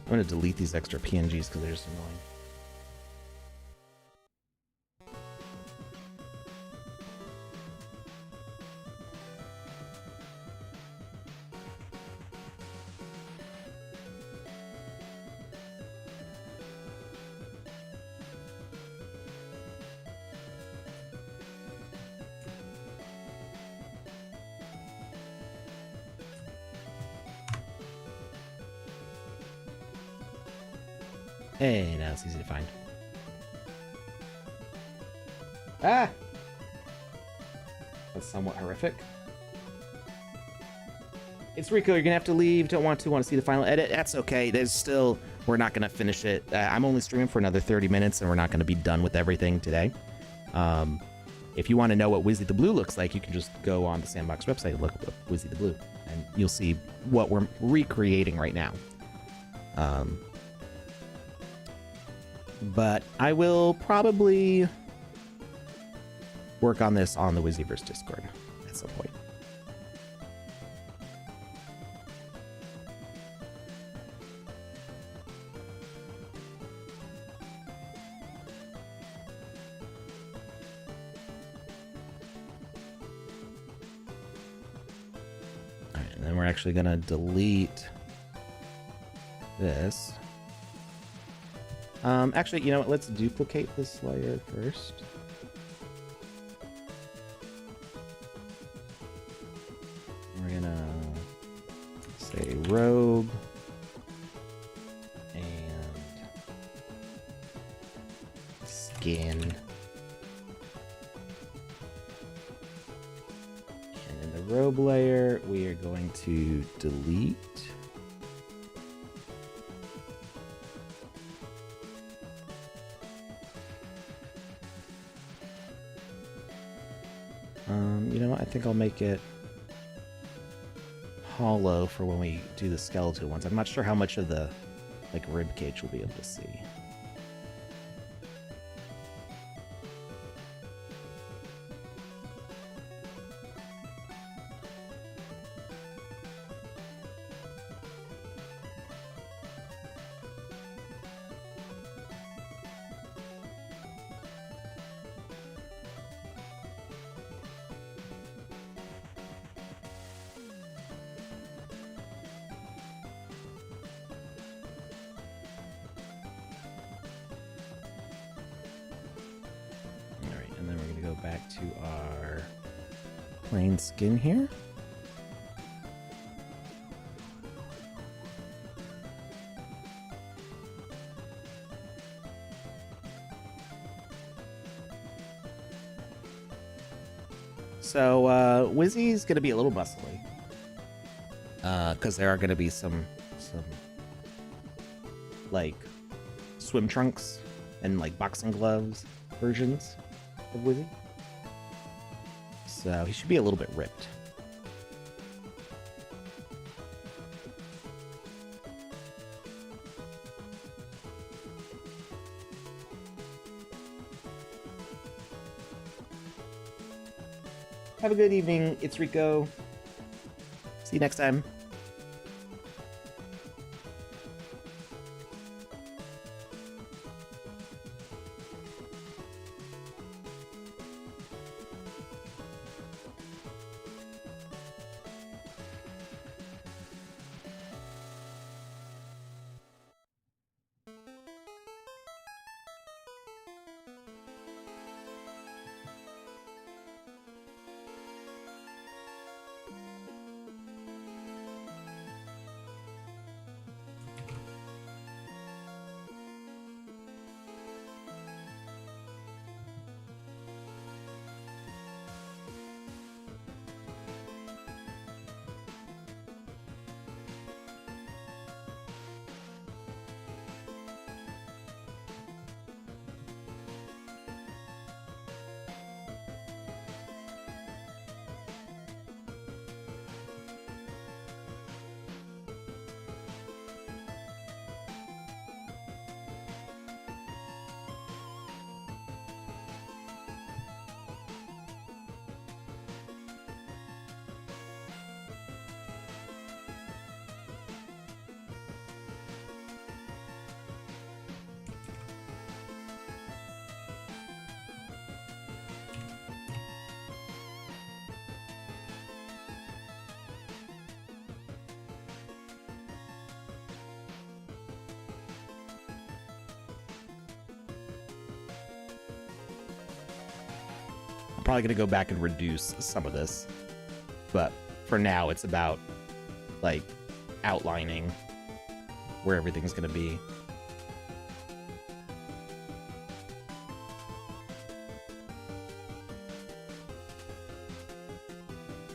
I'm going to delete these extra PNGs because they're just annoying. Hey, now it's easy to find. Ah! That's somewhat horrific. It's Rico, you're gonna have to leave. Don't want to see the final edit. That's okay. There's still, we're not gonna finish it. I'm only streaming for another 30 minutes and we're not gonna be done with everything today. If you want to know what Wizzy the Blue looks like, you can just go on the Sandbox website and look up Wizzy the Blue and you'll see what we're recreating right now. But I will probably work on this on the Wizzyverse Discord at some point. All right, and then we're actually going to delete this. Actually, you know what? Let's duplicate this layer first. We're gonna say robe and skin. And in the robe layer, we are going to delete you know what? I think I'll make it hollow for when we do the skeletal ones. I'm not sure how much of the rib cage we'll be able to see. Back to our plain skin here. So Wizzy's gonna be a little muscly because there are gonna be some like swim trunks and like boxing gloves versions of Wizzy. So he should be a little bit ripped. Have a good evening. It's Rico. See you next time. probably gonna go back and reduce some of this, but for now it's about like outlining where everything's gonna be.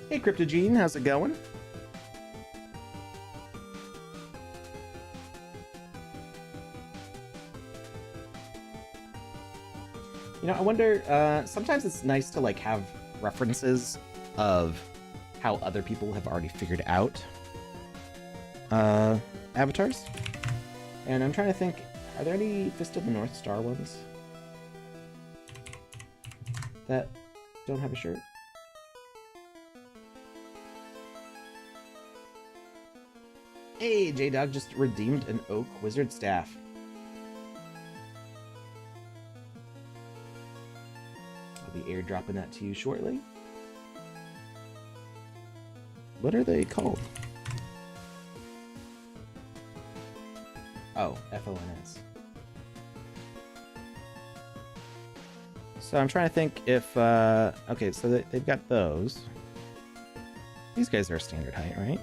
Hey Cryptogene, how's it going? You know, I wonder, sometimes it's nice to like have references of how other people have already figured out avatars. And I'm trying to think, are there any Fist of the North Star ones that don't have a shirt? Hey, J-Dog just redeemed an Oak Wizard Staff. I'll be airdropping that to you shortly. What are they called? Oh, FONS. So I'm trying to think if, okay, so they've got those. These guys are standard height, right?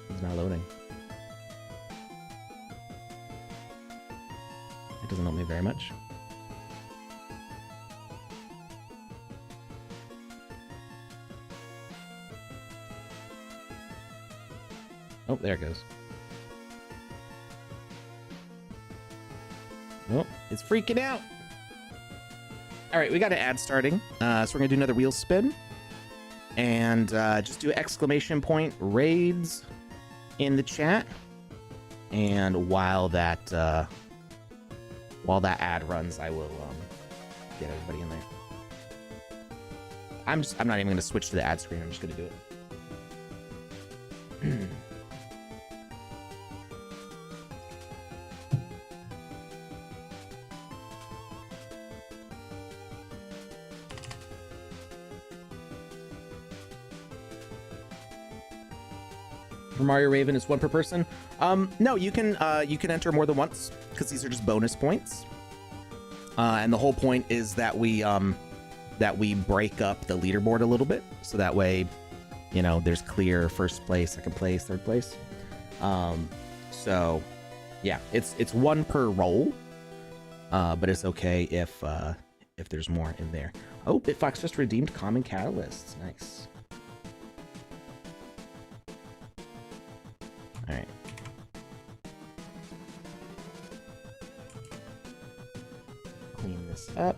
It's not loading. It doesn't help me very much. Oh, there it goes. Oh, it's freaking out. All right, we got an ad starting. So we're gonna do another wheel spin. And just do exclamation point raids in the chat. And while that ad runs, I will get everybody in there. I'm not even gonna switch to the ad screen, I'm just gonna do it. For Mario Raven, it's one per person. No, you can enter more than once because these are just bonus points. And the whole point is that we break up the leaderboard a little bit, so that way, you know, there's clear first place, second place, third place. So yeah, it's one per roll, but it's okay if there's more in there. Oh, Bitfox just redeemed common catalysts. Nice. All right. Clean this up.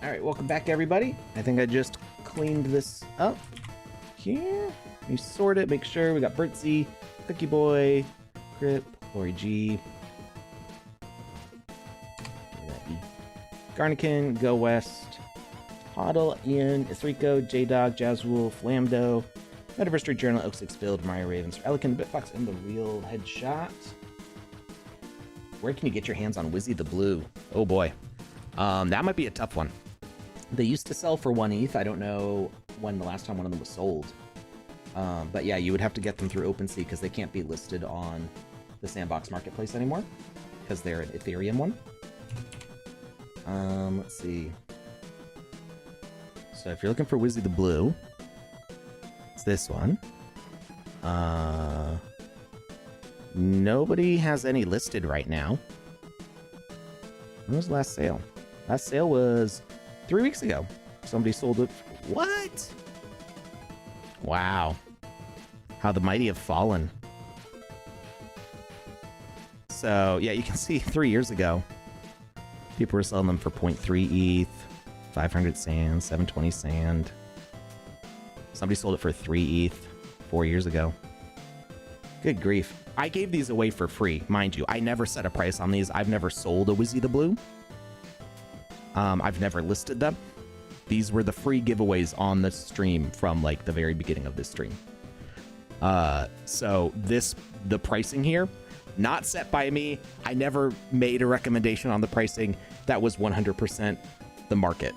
All right, welcome back, everybody. I think I just cleaned this up here. You sort it, make sure we got Bertzy, Cookie Boy, Crip, Lori G, Garnikin, Go West, Hoddle, Ian, Isrico, J-Dog, Jazzwolf, Lambdo, Metaverse Street Journal, Oak Six Field, Mario Ravens, Elican, Bitfox, and the Real Headshot. Where can you get your hands on Wizzy the Blue? Oh boy. That might be a tough one. They used to sell for 1 ETH. I don't know when the last time one of them was sold. But yeah, you would have to get them through OpenSea because they can't be listed on the Sandbox Marketplace anymore because they're an Ethereum one. Let's see. So if you're looking for Wizzy the Blue, it's this one. Nobody has any listed right now. When was the last sale? Last sale was 3 weeks ago. Somebody sold it. What? Wow. How the mighty have fallen. So, yeah, you can see 3 years ago, people were selling them for 0.3 ETH, 500 sand, 720 sand. Somebody sold it for 3 ETH 4 years ago. Good grief. I gave these away for free, mind you. I never set a price on these. I've never sold a Wizzy the Blue. I've never listed them. These were the free giveaways on the stream from like the very beginning of this stream. So the pricing here, not set by me. I never made a recommendation on the pricing. That was 100% the market.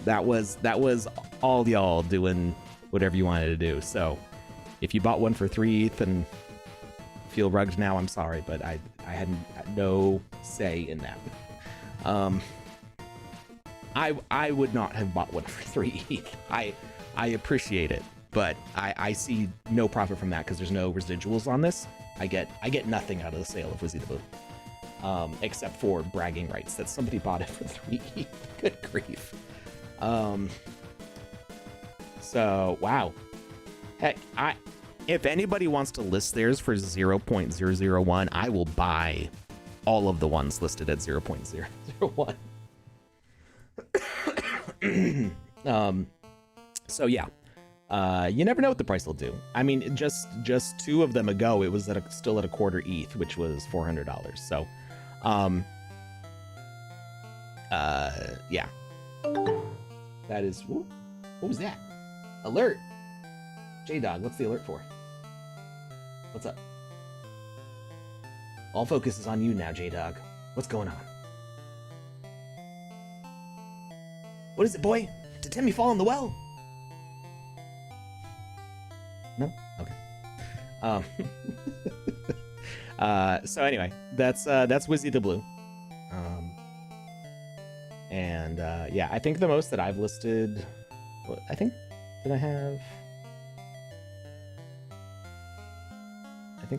that was all y'all doing whatever you wanted to do. So if you bought one for 3 ETH and feel rugged now, I'm sorry, but I had no say in that. I would not have bought one for 3 ETH. I appreciate it, but I see no profit from that because there's no residuals on this. I get nothing out of the sale of Wizzy the Blue, except for bragging rights that somebody bought it for 3 ETH. Good grief. So wow. Heck, if anybody wants to list theirs for 0.001, I will buy all of the ones listed at 0.001. So yeah, you never know what the price will do. I mean, just 2 of them ago, it was still at a quarter ETH, which was $400. So, yeah, that is. Whoop, what was that? Alert, J-Dog. What's the alert for? What's up? All focus is on you now, J-Dog. What's going on? What is it, boy? Did Timmy fall in the well? No? Okay. So anyway, that's Wizzy the Blue. And yeah, I think the most that I've listed, I think that I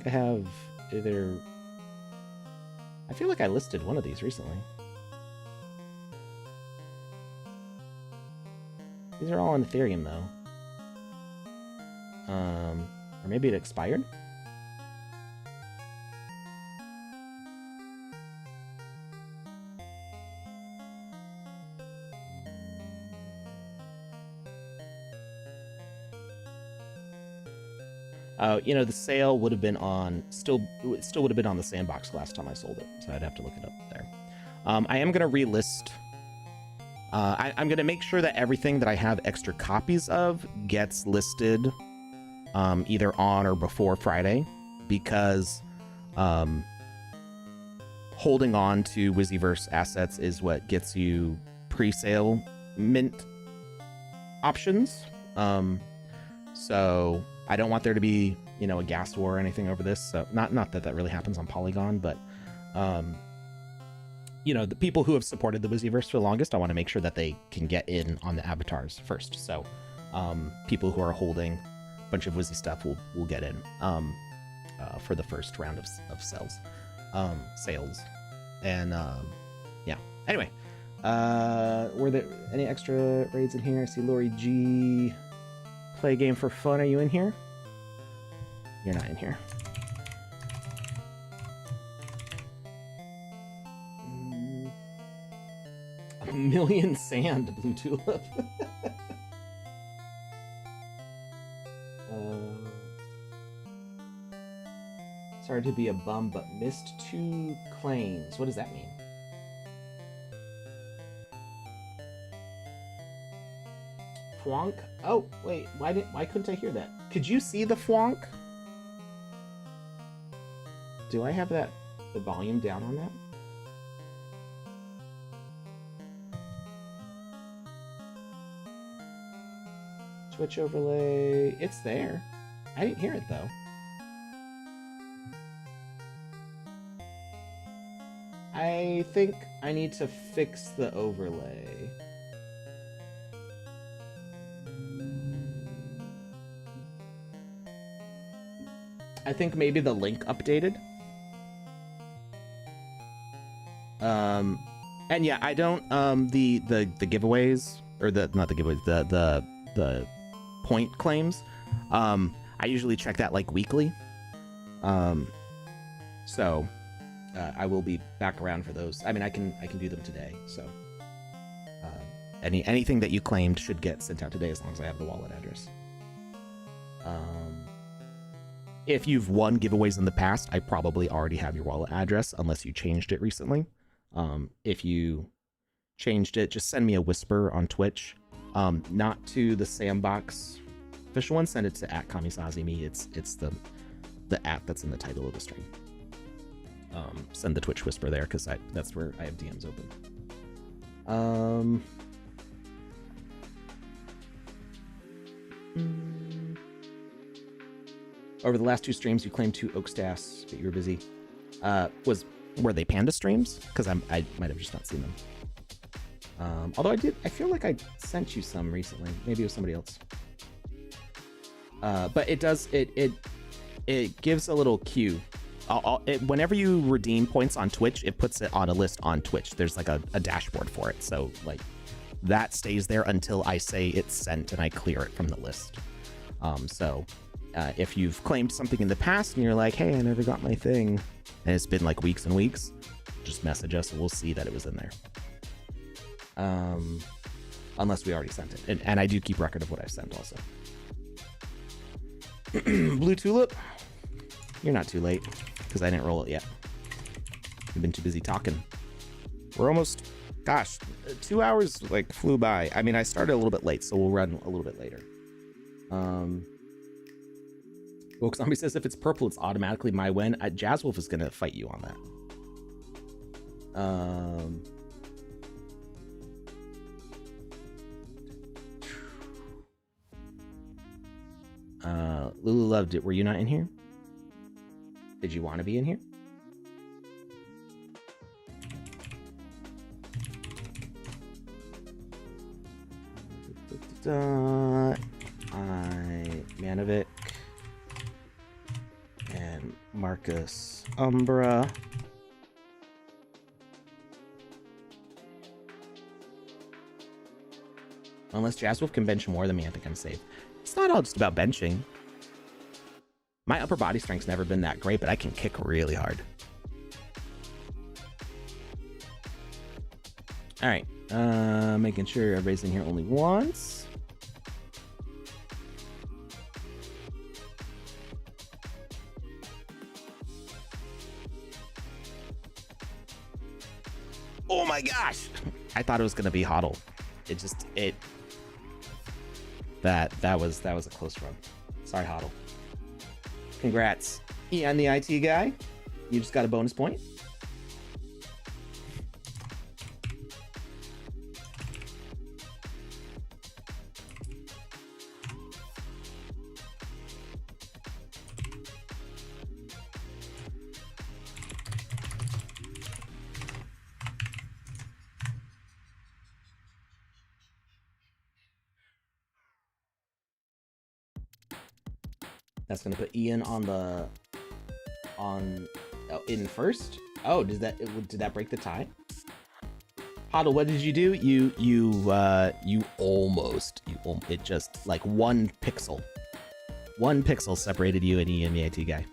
have either, I feel like I listed one of these recently. These are all on Ethereum though. Or maybe it expired? You know, the sale would have been on, still would have been on the Sandbox last time I sold it, so I'd have to look it up there. I am going to relist. I'm going to make sure that everything that I have extra copies of gets listed either on or before Friday, because holding on to Wizzyverse assets is what gets you pre-sale mint options. So I don't want there to be, you know, a gas war or anything over this. So not that that really happens on Polygon, but you know, the people who have supported the Wizzyverse for the longest, I want to make sure that they can get in on the avatars first. So people who are holding a bunch of Wizzy stuff will get in for the first round of sales. And yeah. Anyway, were there any extra raids in here? I see Lori G. Play a game for fun. Are you in here? You're not in here. A million sand, Blue Tulip. Sorry to be a bum, but missed 2 claims. What does that mean? Fwonk? Oh, wait, why couldn't I hear that? Could you see the fwonk? Do I have the volume down on that? Twitch overlay, it's there. I didn't hear it though. I think I need to fix the overlay. I think maybe the link updated. And yeah, I don't the giveaways, or not the giveaways, the point claims. I usually check that like weekly. So I will be back around for those. I mean, I can do them today. So anything that you claimed should get sent out today as long as I have the wallet address. If you've won giveaways in the past, I probably already have your wallet address unless you changed it recently. If you changed it, just send me a whisper on Twitch. Not to the Sandbox official one. Send it to @Kamisazimi. It's the app that's in the title of the stream. Send the Twitch whisper there because that's where I have DMs open. Over the last 2 streams, you claimed 2 oak staffs, but you were busy. Were they panda streams? Because I might have just not seen them. Although I feel like I sent you some recently. Maybe it was somebody else. But it does, it gives a little cue. Whenever you redeem points on Twitch, it puts it on a list on Twitch. There's like a dashboard for it. So like that stays there until I say it's sent and I clear it from the list. If you've claimed something in the past and you're like, hey, I never got my thing, and it's been like weeks and weeks, just message us and we'll see that it was in there. Unless we already sent it. And I do keep record of what I've sent also. Blue Tulip, you're not too late because I didn't roll it yet. I've been too busy talking. We're almost, gosh, 2 hours like flew by. I mean, I started a little bit late, so we'll run a little bit later. Woke Zombie says if it's purple, it's automatically my win. Jazzwolf is gonna fight you on that. Lulu loved it. Were you not in here? Did you want to be in here? Manovic and Marcus Umbra. Unless Jazzwolf can bench more than me, I think I'm safe. It's not all just about benching. My upper body strength's never been that great, but I can kick really hard. All right, making sure everybody's in here only once. Oh my gosh! I thought it was gonna be HODL. That was a close run. Sorry, HODL. Congrats, Ian, the IT guy. You just got a bonus point. That's gonna put Ian in first. Oh, did that break the tie? HODL, what did you do? It just like 1 pixel. 1 pixel separated you and Ian, the IT guy.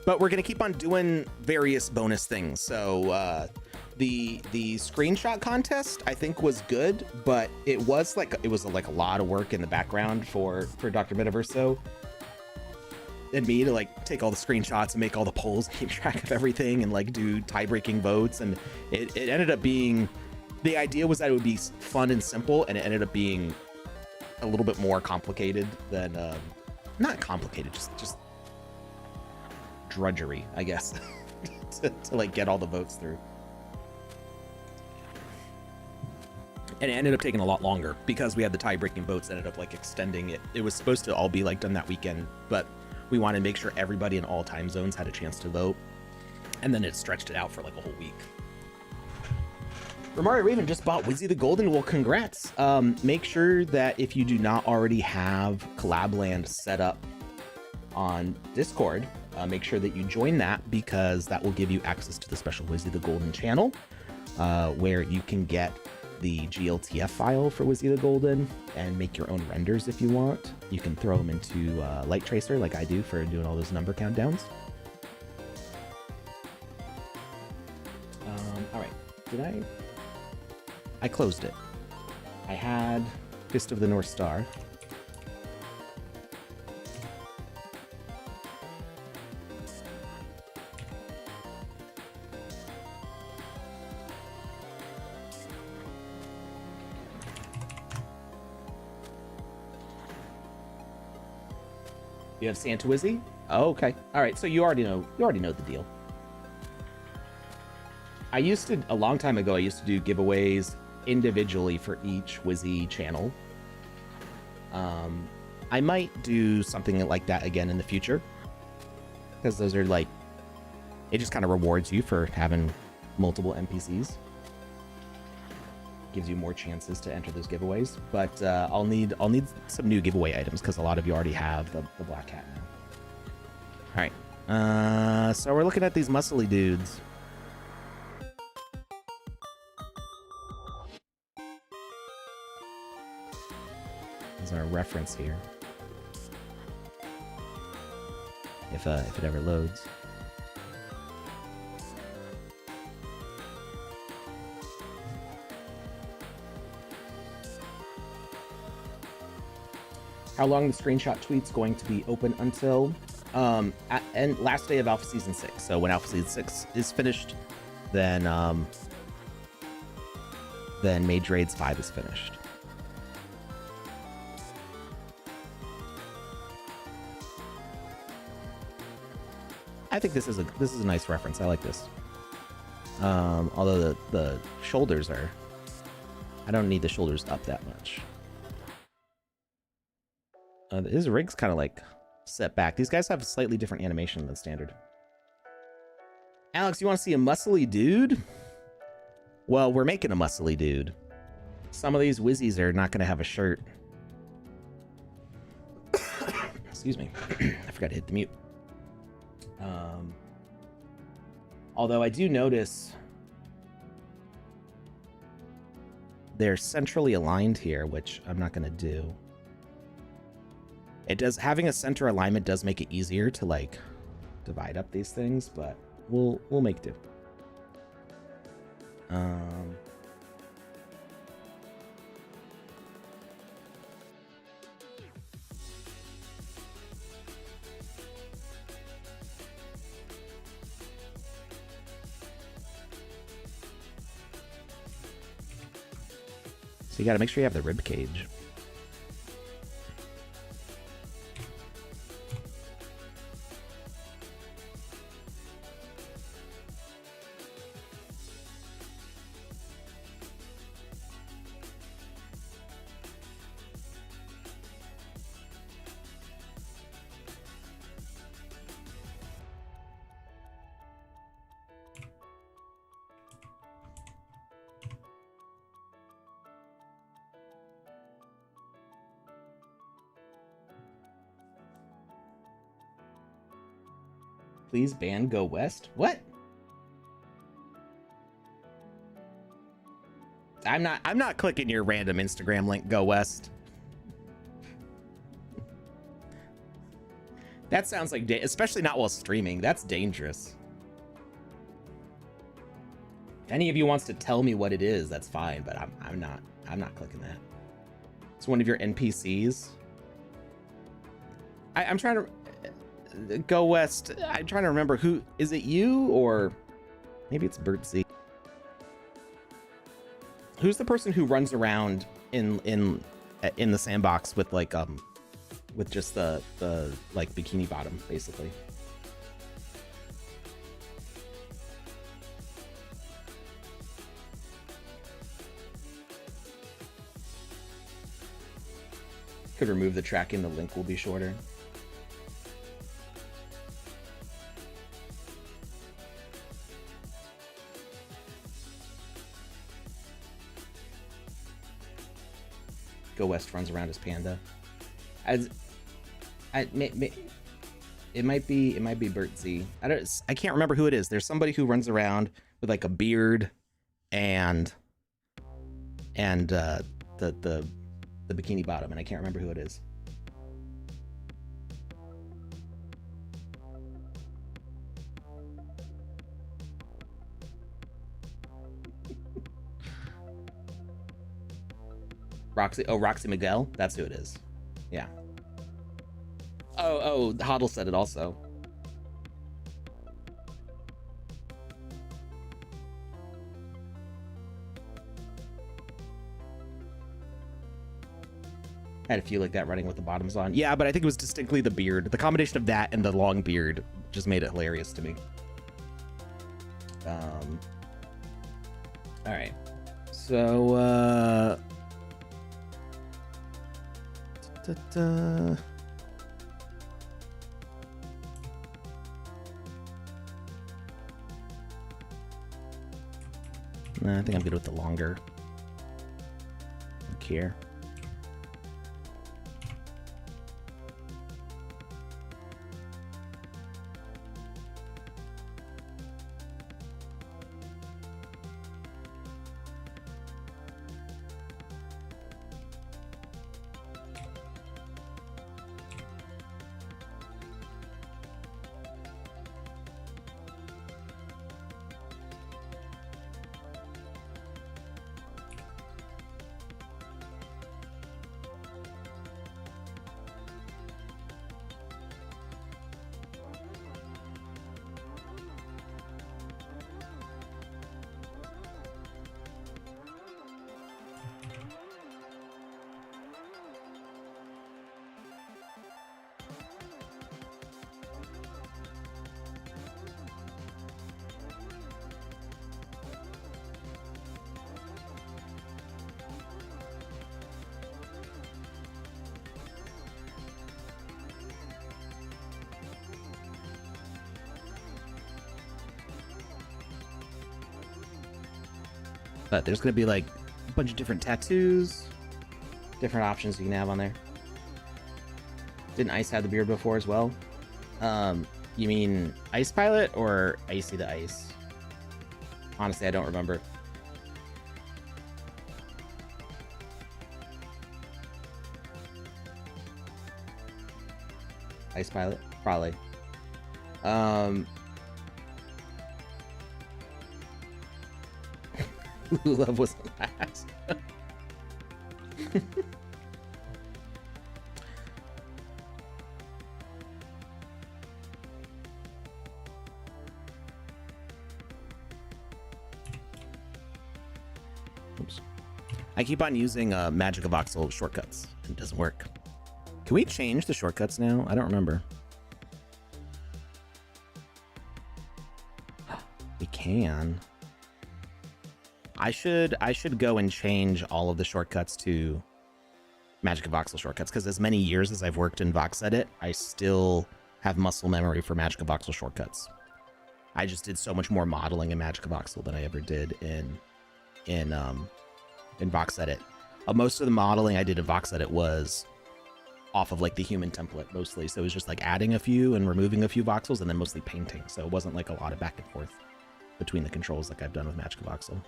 But we're gonna keep on doing various bonus things. So the screenshot contest I think was good, but it was like a lot of work in the background for Dr. Metaverso and me to like take all the screenshots and make all the polls, keep track of everything, and like do tie-breaking votes. And it ended up being, the idea was that it would be fun and simple, and it ended up being a little bit more complicated than not complicated, just drudgery, I guess, to like get all the votes through. And it ended up taking a lot longer because we had the tie-breaking votes, ended up like extending it. It was supposed to all be like done that weekend, but we wanted to make sure everybody in all time zones had a chance to vote. And then it stretched it out for like a whole week. Romario Raven just bought Wizzy the Golden. Well, congrats. Make sure that if you do not already have Collabland set up on Discord. Make sure that you join that, because that will give you access to the special Wizzy the Golden channel, where you can get the GLTF file for Wizzy the Golden and make your own renders if you want. You can throw them into Light Tracer like I do for doing all those number countdowns. All right, did I closed it. I had Fist of the North Star. You have Santa Wizzy? Oh, okay. All right. So you already know the deal. A long time ago, I used to do giveaways individually for each Wizzy channel. I might do something like that again in the future, because those are like, it just kind of rewards you for having multiple NPCs. Gives you more chances to enter those giveaways, but I'll need some new giveaway items, because a lot of you already have the black hat now. All right, so we're looking at these muscly dudes. There's our reference here, if it ever loads. How long the screenshot tweet's going to be open until and last day of Alpha Season 6. So when Alpha Season 6 is finished, then Mage Raids 5 is finished. I think this is a nice reference. I like this. Although the shoulders are, I don't need the shoulders up that much. His rig's kind of like set back. These guys have slightly different animation than standard. Alex, you want to see a muscly dude? Well, we're making a muscly dude. Some of these Wizzies are not going to have a shirt. Excuse me. I forgot to hit the mute. Although I do notice they're centrally aligned here, which I'm not going to do. It does, having a center alignment does make it easier to like divide up these things, but we'll make do. So you got to make sure you have the rib cage. Please ban Go West. What? I'm not clicking your random Instagram link, Go West. That sounds like, especially not while streaming. That's dangerous. If any of you wants to tell me what it is, that's fine, but I'm not clicking that. It's one of your NPCs. I'm trying to Go West. I'm trying to remember who is it, you or maybe it's Bert Z. Who's the person who runs around in the sandbox with like with just the like bikini bottom basically? Could remove the tracking, the link will be shorter. Go West runs around as Panda. It might be Bert Z. I can't remember who it is. There's somebody who runs around with like a beard and the bikini bottom, and I can't remember who it is. Roxy Miguel? That's who it is. Yeah. Oh, Hoddle said it also. I had a few like that running with the bottoms on. Yeah, but I think it was distinctly the beard. The combination of that and the long beard just made it hilarious to me. All right. So, Nah, I think I'm good with the longer. Look here. But there's going to be like a bunch of different tattoos, different options you can have on there. Didn't Ice have the beard before as well? You mean Ice Pilot or Icy the Ice? Honestly, I don't remember. Ice Pilot? Probably. Love was last. Oops. I keep on using Magic of Voxel shortcuts. It doesn't work. Can we change the shortcuts now? I don't remember. We can. I should go and change all of the shortcuts to Magic of Voxel shortcuts, because as many years as I've worked in VoxEdit, I still have muscle memory for Magic of Voxel shortcuts. I just did so much more modeling in Magic of Voxel than I ever did in VoxEdit. Most of the modeling I did in VoxEdit was off of like the human template mostly, so it was just like adding a few and removing a few voxels, and then mostly painting. So it wasn't like a lot of back and forth between the controls like I've done with Magic of Voxel.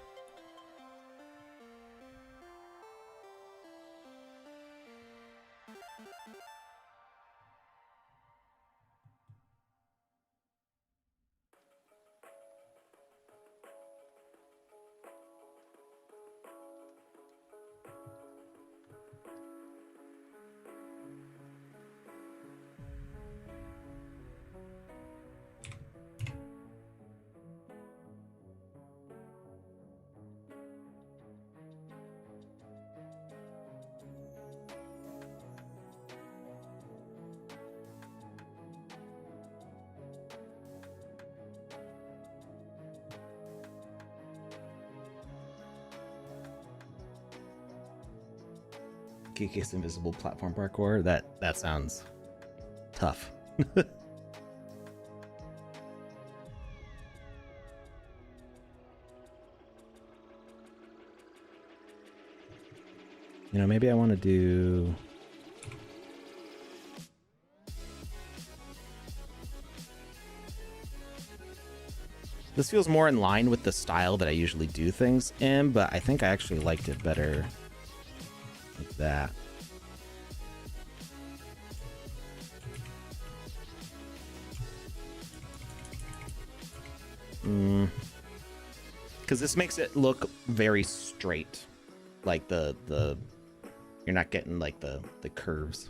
KK's invisible platform parkour. That sounds tough. You know, maybe I want to do... This feels more in line with the style that I usually do things in, but I think I actually liked it better like that. Because this makes it look very straight. Like the you're not getting like the curves.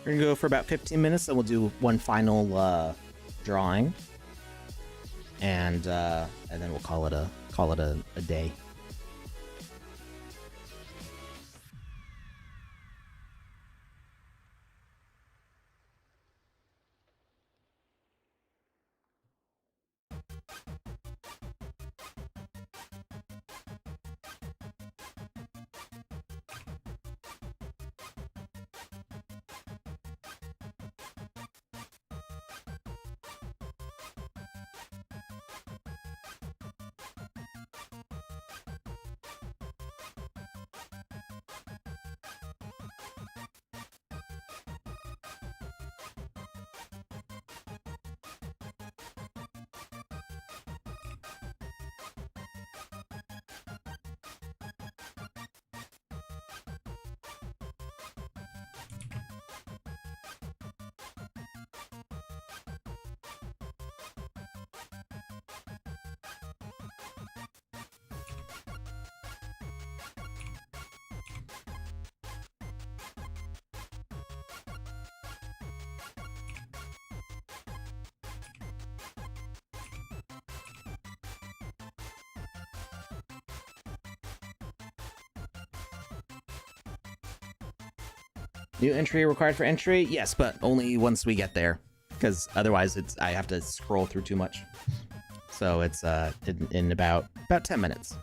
We're gonna go for about 15 minutes, and we'll do one final drawing, and then we'll call it a day. New entry required for entry? Yes, but only once we get there, because otherwise I have to scroll through too much. So it's in about 10 minutes.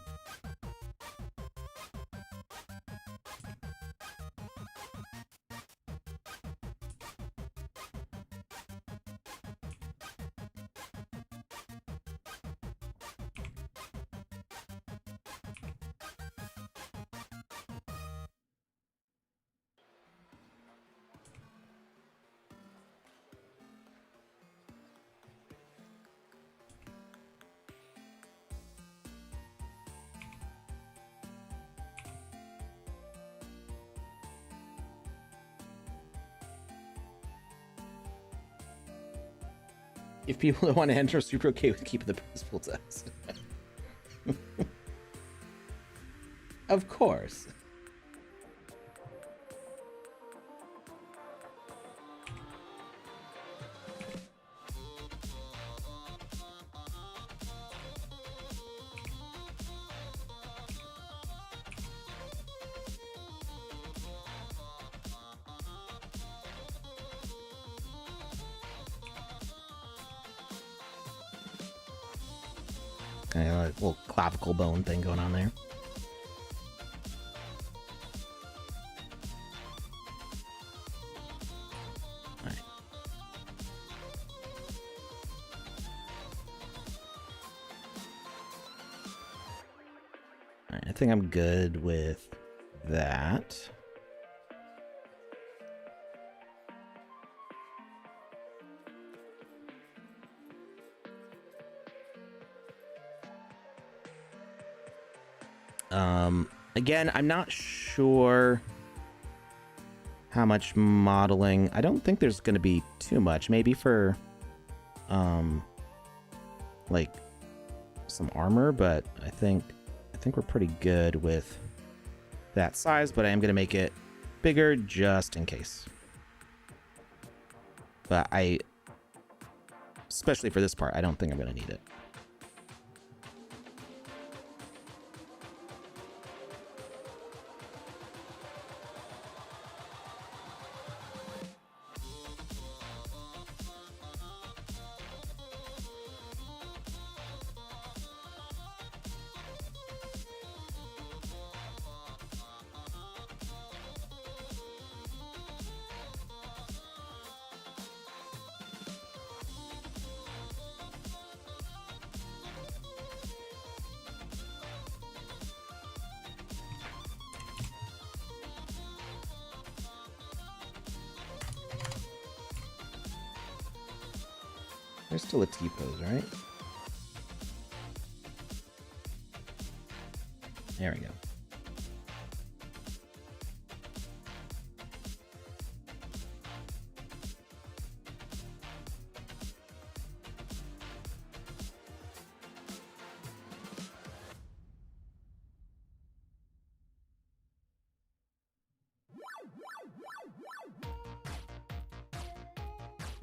If people don't want to enter, super okay with keeping the principal text. Of course. Kind of a little clavicle bone thing going on there. All right. All right, I think I'm good with that. Again, I'm not sure how much modeling. I don't think there's going to be too much. Maybe for like some armor, but I think we're pretty good with that size, but I am going to make it bigger just in case. But especially for this part, I don't think I'm going to need it. There's still a T-pose, right? There we go.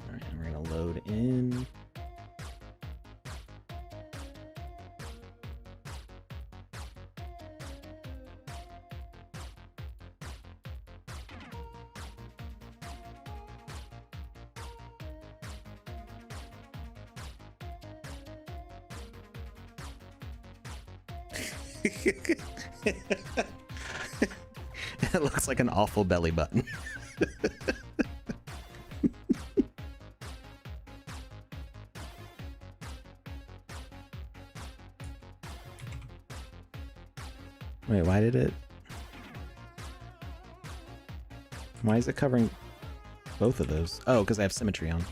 All right, and we're gonna load in. It looks like an awful belly button. Wait, why is it covering both of those? Oh, because I have symmetry on.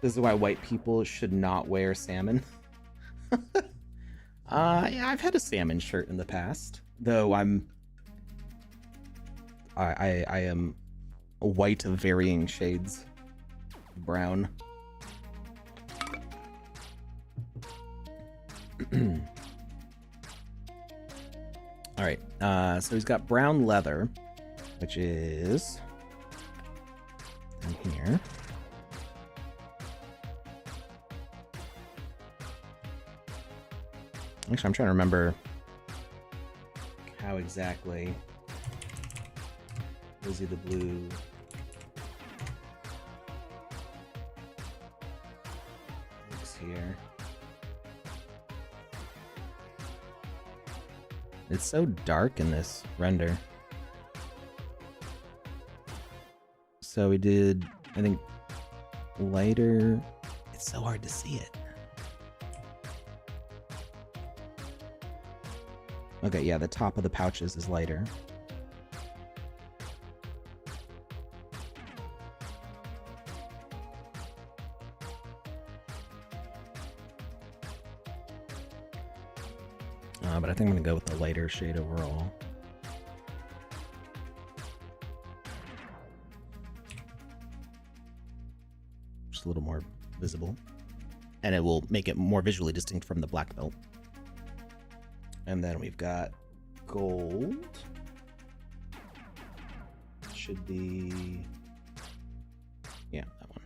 This is why white people should not wear salmon. Yeah, I've had a salmon shirt in the past, though I am white of varying shades, brown. All right, so he's got brown leather, which is in here. Actually, I'm trying to remember how exactly Lizzie the Blue looks here. It's so dark in this render. So we did, I think, lighter. It's so hard to see it. Okay, yeah, the top of the pouches is lighter. But I think I'm gonna go with the lighter shade overall. Just a little more visible. And it will make it more visually distinct from the black belt. And then we've got gold. Should be, yeah, that one.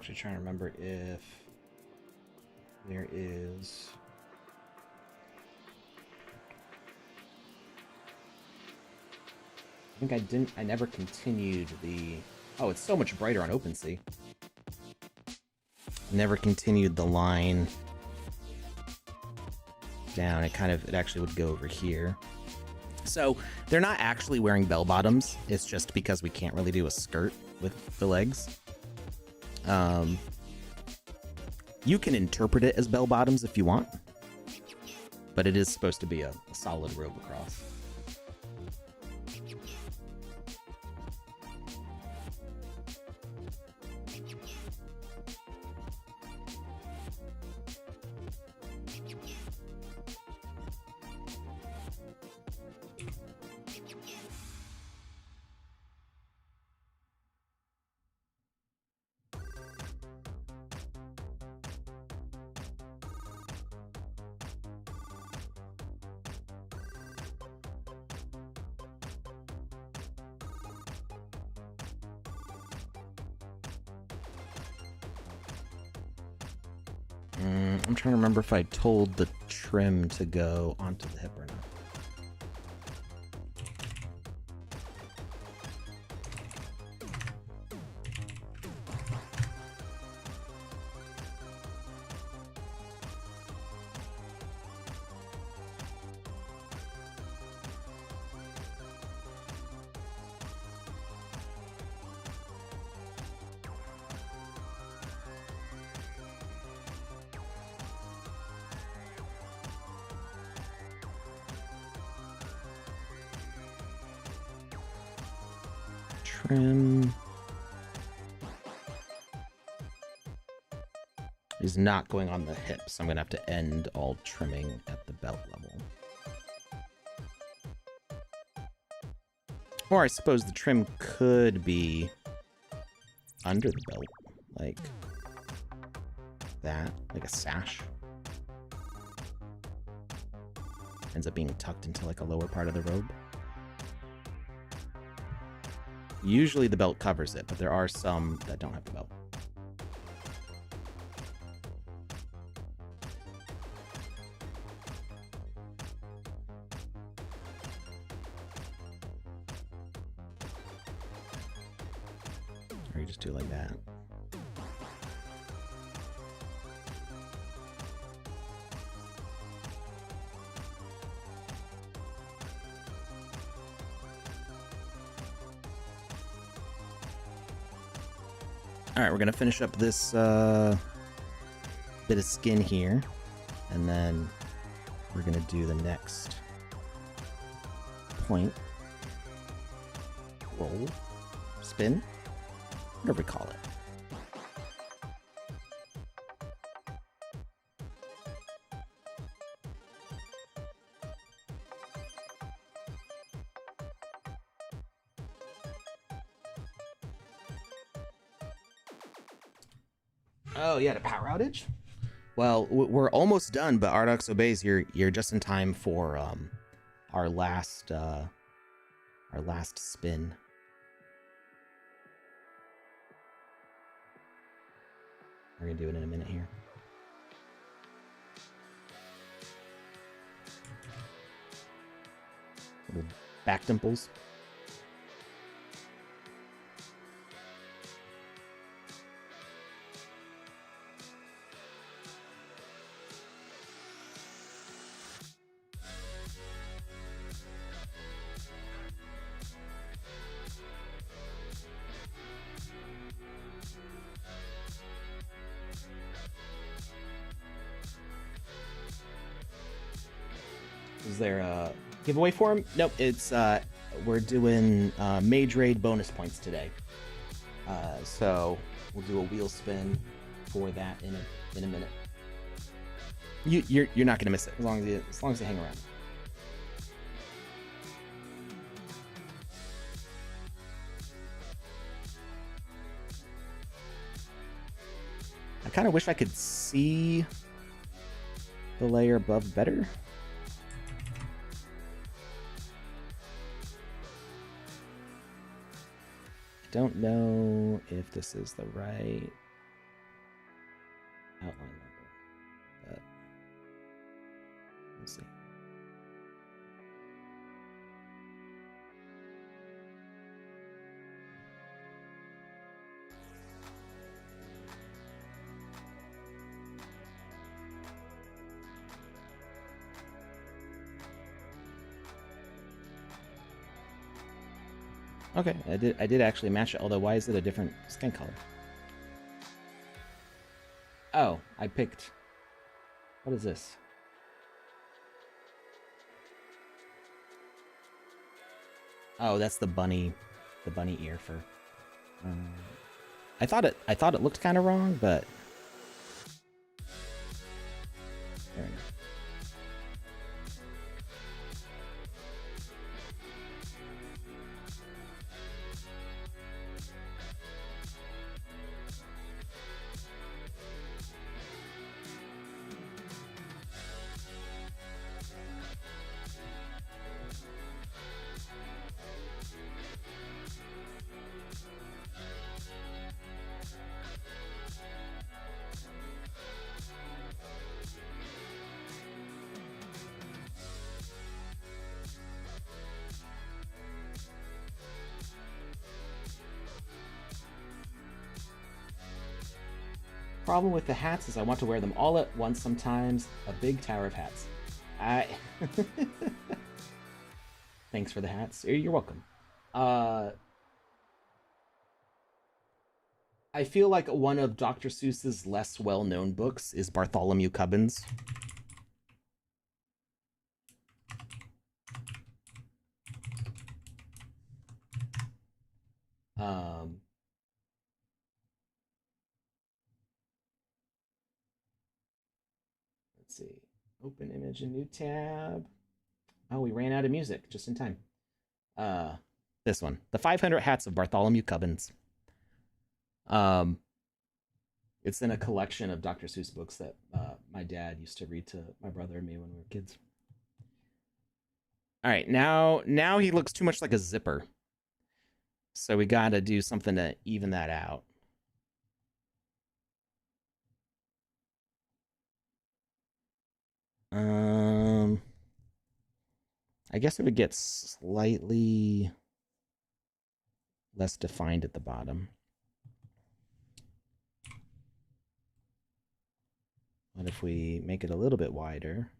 actually trying to remember if there is... I think I never continued the... Oh, it's so much brighter on OpenSea. Never continued the line down. It actually would go over here. So they're not actually wearing bell bottoms. It's just because we can't really do a skirt with the legs. You can interpret it as bell bottoms if you want, but it is supposed to be a solid robe across. I'm trying to remember if I told the trim to go onto the hip or not. Trim is not going on the hip, so I'm gonna have to end all trimming at the belt level. Or I suppose the trim could be under the belt, like that, like a sash. Ends up being tucked into like a lower part of the robe. Usually the belt covers it, but there are some that don't have the belt. Or you just do it like that. All right, we're gonna finish up this bit of skin here, and then we're gonna do the next point, roll, spin, whatever we call it. Oh yeah, the power outage. Well, we're almost done, but Ardox Obeys, you're just in time for our last spin. We're gonna do it in a minute here. Little back dimples. Is there a giveaway for him? Nope, it's we're doing Mage Raid bonus points today. So we'll do a wheel spin for that in a minute. You're not gonna miss it as long as you hang around. I kind of wish I could see the layer above better. I don't know if this is the right outline level. But we'll see. Okay, I did actually match it, although why is it a different skin color? Oh, I picked... What is this? Oh, that's the bunny ear fur. I thought it looked kind of wrong, but there we go. Problem with the hats is I want to wear them all at once sometimes. A big tower of hats. I... Thanks for the hats. You're welcome. I feel like one of Dr. Seuss's less well-known books is Bartholomew Cubbins. Let's see. Open image, a new tab. Oh, we ran out of music just in time. This one, The 500 Hats of Bartholomew Cubbins. It's in a collection of Dr. Seuss books that my dad used to read to my brother and me when we were kids. All right, now he looks too much like a zipper. So we gotta do something to even that out. I guess it would get slightly less defined at the bottom. What if we make it a little bit wider?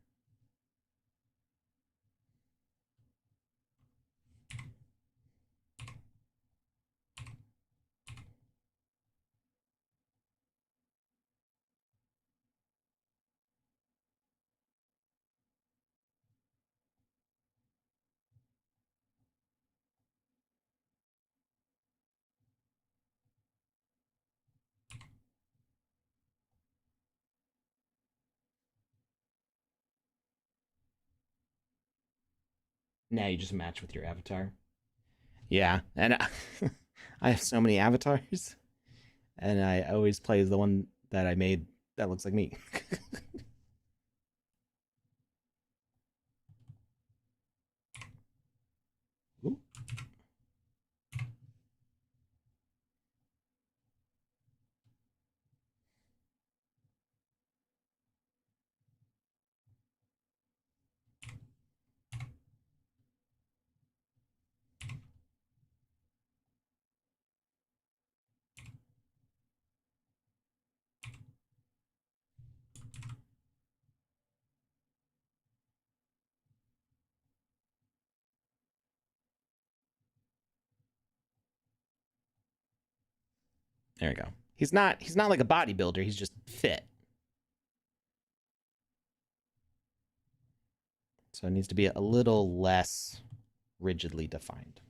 Now you just match with your avatar. Yeah, and I have so many avatars, and I always play as the one that I made that looks like me. Ooh. There we go. He's not like a bodybuilder, he's just fit. So it needs to be a little less rigidly defined.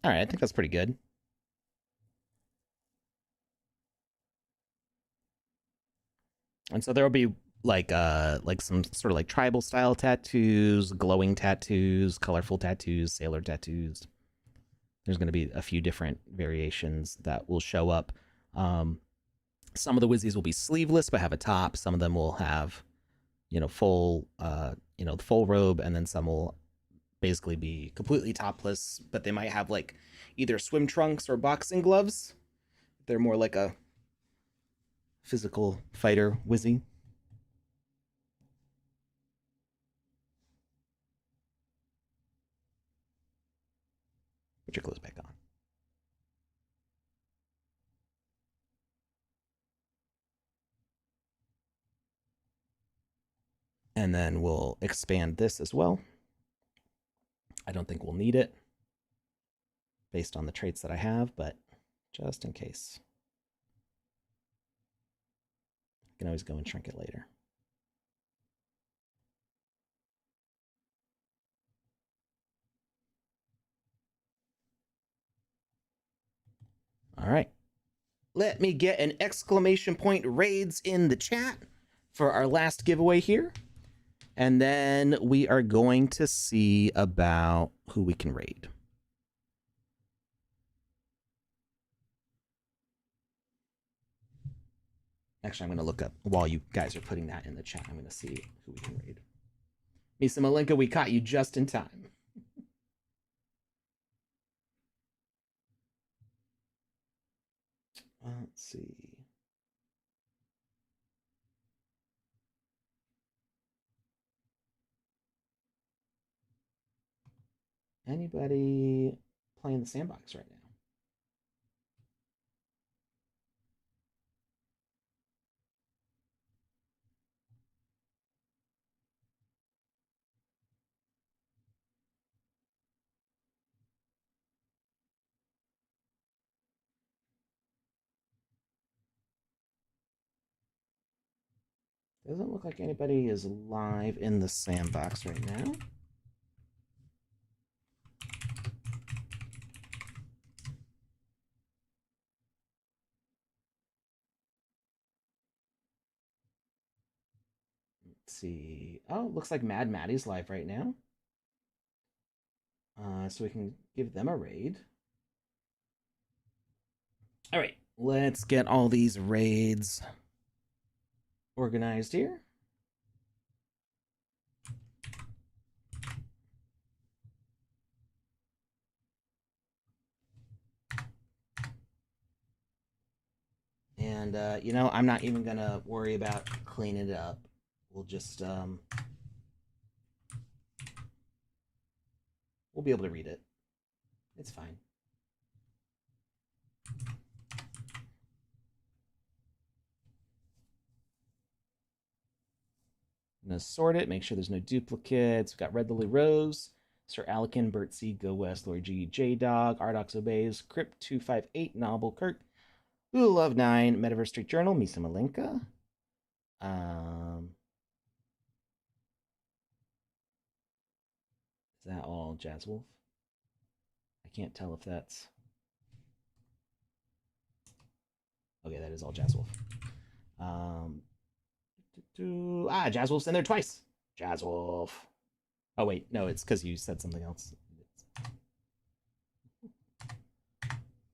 All right, I think that's pretty good. And so there will be like some sort of like tribal style tattoos, glowing tattoos, colorful tattoos, sailor tattoos. There's going to be a few different variations that will show up. Some of the Wizzies will be sleeveless but have a top. Some of them will have, full, the full robe, and then some will basically be completely topless, but they might have like either swim trunks or boxing gloves. They're more like a physical fighter Wizzy. Put your clothes back on. And then we'll expand this as well. I don't think we'll need it based on the traits that I have, but just in case. I can always go and shrink it later. All right. Let me get an exclamation point raids in the chat for our last giveaway here. And then we are going to see about who we can raid. Actually, I'm going to look up while you guys are putting that in the chat. I'm going to see who we can raid. Misa Malenka, we caught you just in time. Let's see. Anybody playing the sandbox right now? Doesn't look like anybody is live in the sandbox right now. Let's see. Oh, looks like Mad Maddie's live right now. So we can give them a raid. All right, let's get all these raids organized here. And, I'm not even going to worry about cleaning it up. We'll just, we'll be able to read it. It's fine. I'm going to sort it, make sure there's no duplicates. We've got Red Lily Rose, Sir Alican, Bert C, Go West, Lori G, J Dog, Ardox Obeys, Crypt 258, Novel Kirk, Ooh Love 9, Metaverse Street Journal, Misa Malenka. Is that all Jazz Wolf? I can't tell if that's. Okay, that is all Jazz Wolf. Jazz Wolf's in there twice. Jazz Wolf. Oh wait, no, it's because you said something else.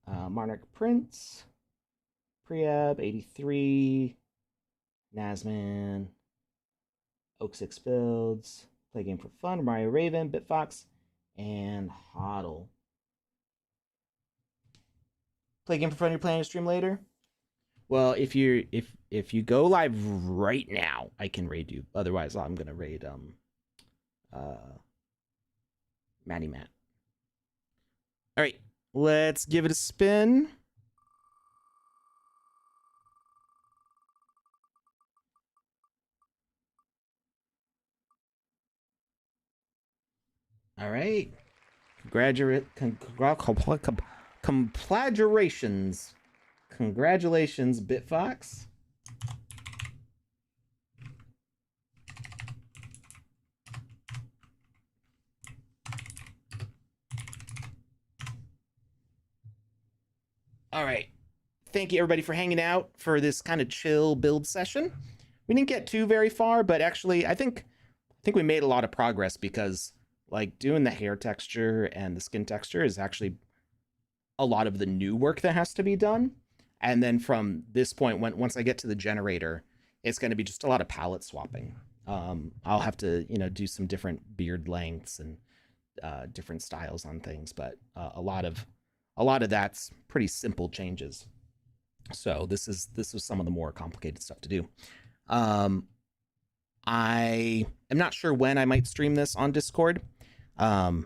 Monarch Prince, Priab 83, Nazman, Oak 6 Builds, Play Game for Fun, Mario Raven, Bitfox, and Hodl. Play Game for Fun. You're planning to stream later. Well, if you go live right now, I can raid you. Otherwise, I'm gonna raid Matty Matt. All right, let's give it a spin. All right. Congratulations. Congratulations, Bitfox. All right. Thank you, everybody, for hanging out for this kind of chill build session. We didn't get too very far, but actually, I think we made a lot of progress because, like, doing the hair texture and the skin texture is actually a lot of the new work that has to be done. And then from this point, once I get to the generator, it's going to be just a lot of palette swapping. I'll have to, do some different beard lengths and different styles on things, but a lot of that's pretty simple changes. So this is some of the more complicated stuff to do. I am not sure when I might stream this on Discord, but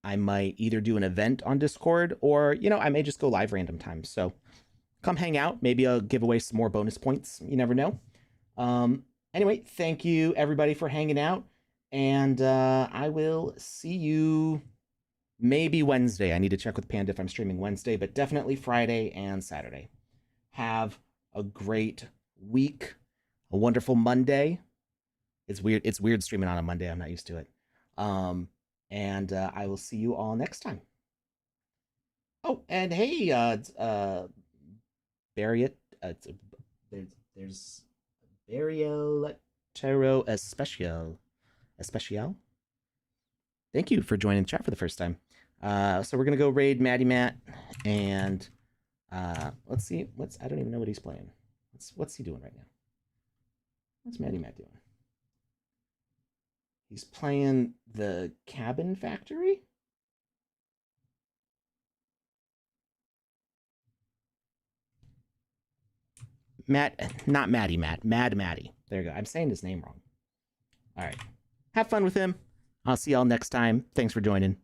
I might either do an event on Discord or, I may just go live random times. So come hang out. Maybe I'll give away some more bonus points. You never know. Anyway, thank you everybody for hanging out. And I will see you maybe Wednesday. I need to check with Panda if I'm streaming Wednesday, but definitely Friday and Saturday. Have a great week, a wonderful Monday. It's weird streaming on a Monday. I'm not used to it. And I will see you all next time. Oh, and hey, Barriot, there's Barriotero Especial. Thank you for joining the chat for the first time. So we're gonna go raid Maddie Matt, and let's see I don't even know what he's playing. What's he doing right now? What's Maddie Matt doing? He's playing the Cabin Factory? Not Maddie Matt, Mad Maddie. There you go. I'm saying his name wrong. All right. Have fun with him. I'll see y'all next time. Thanks for joining.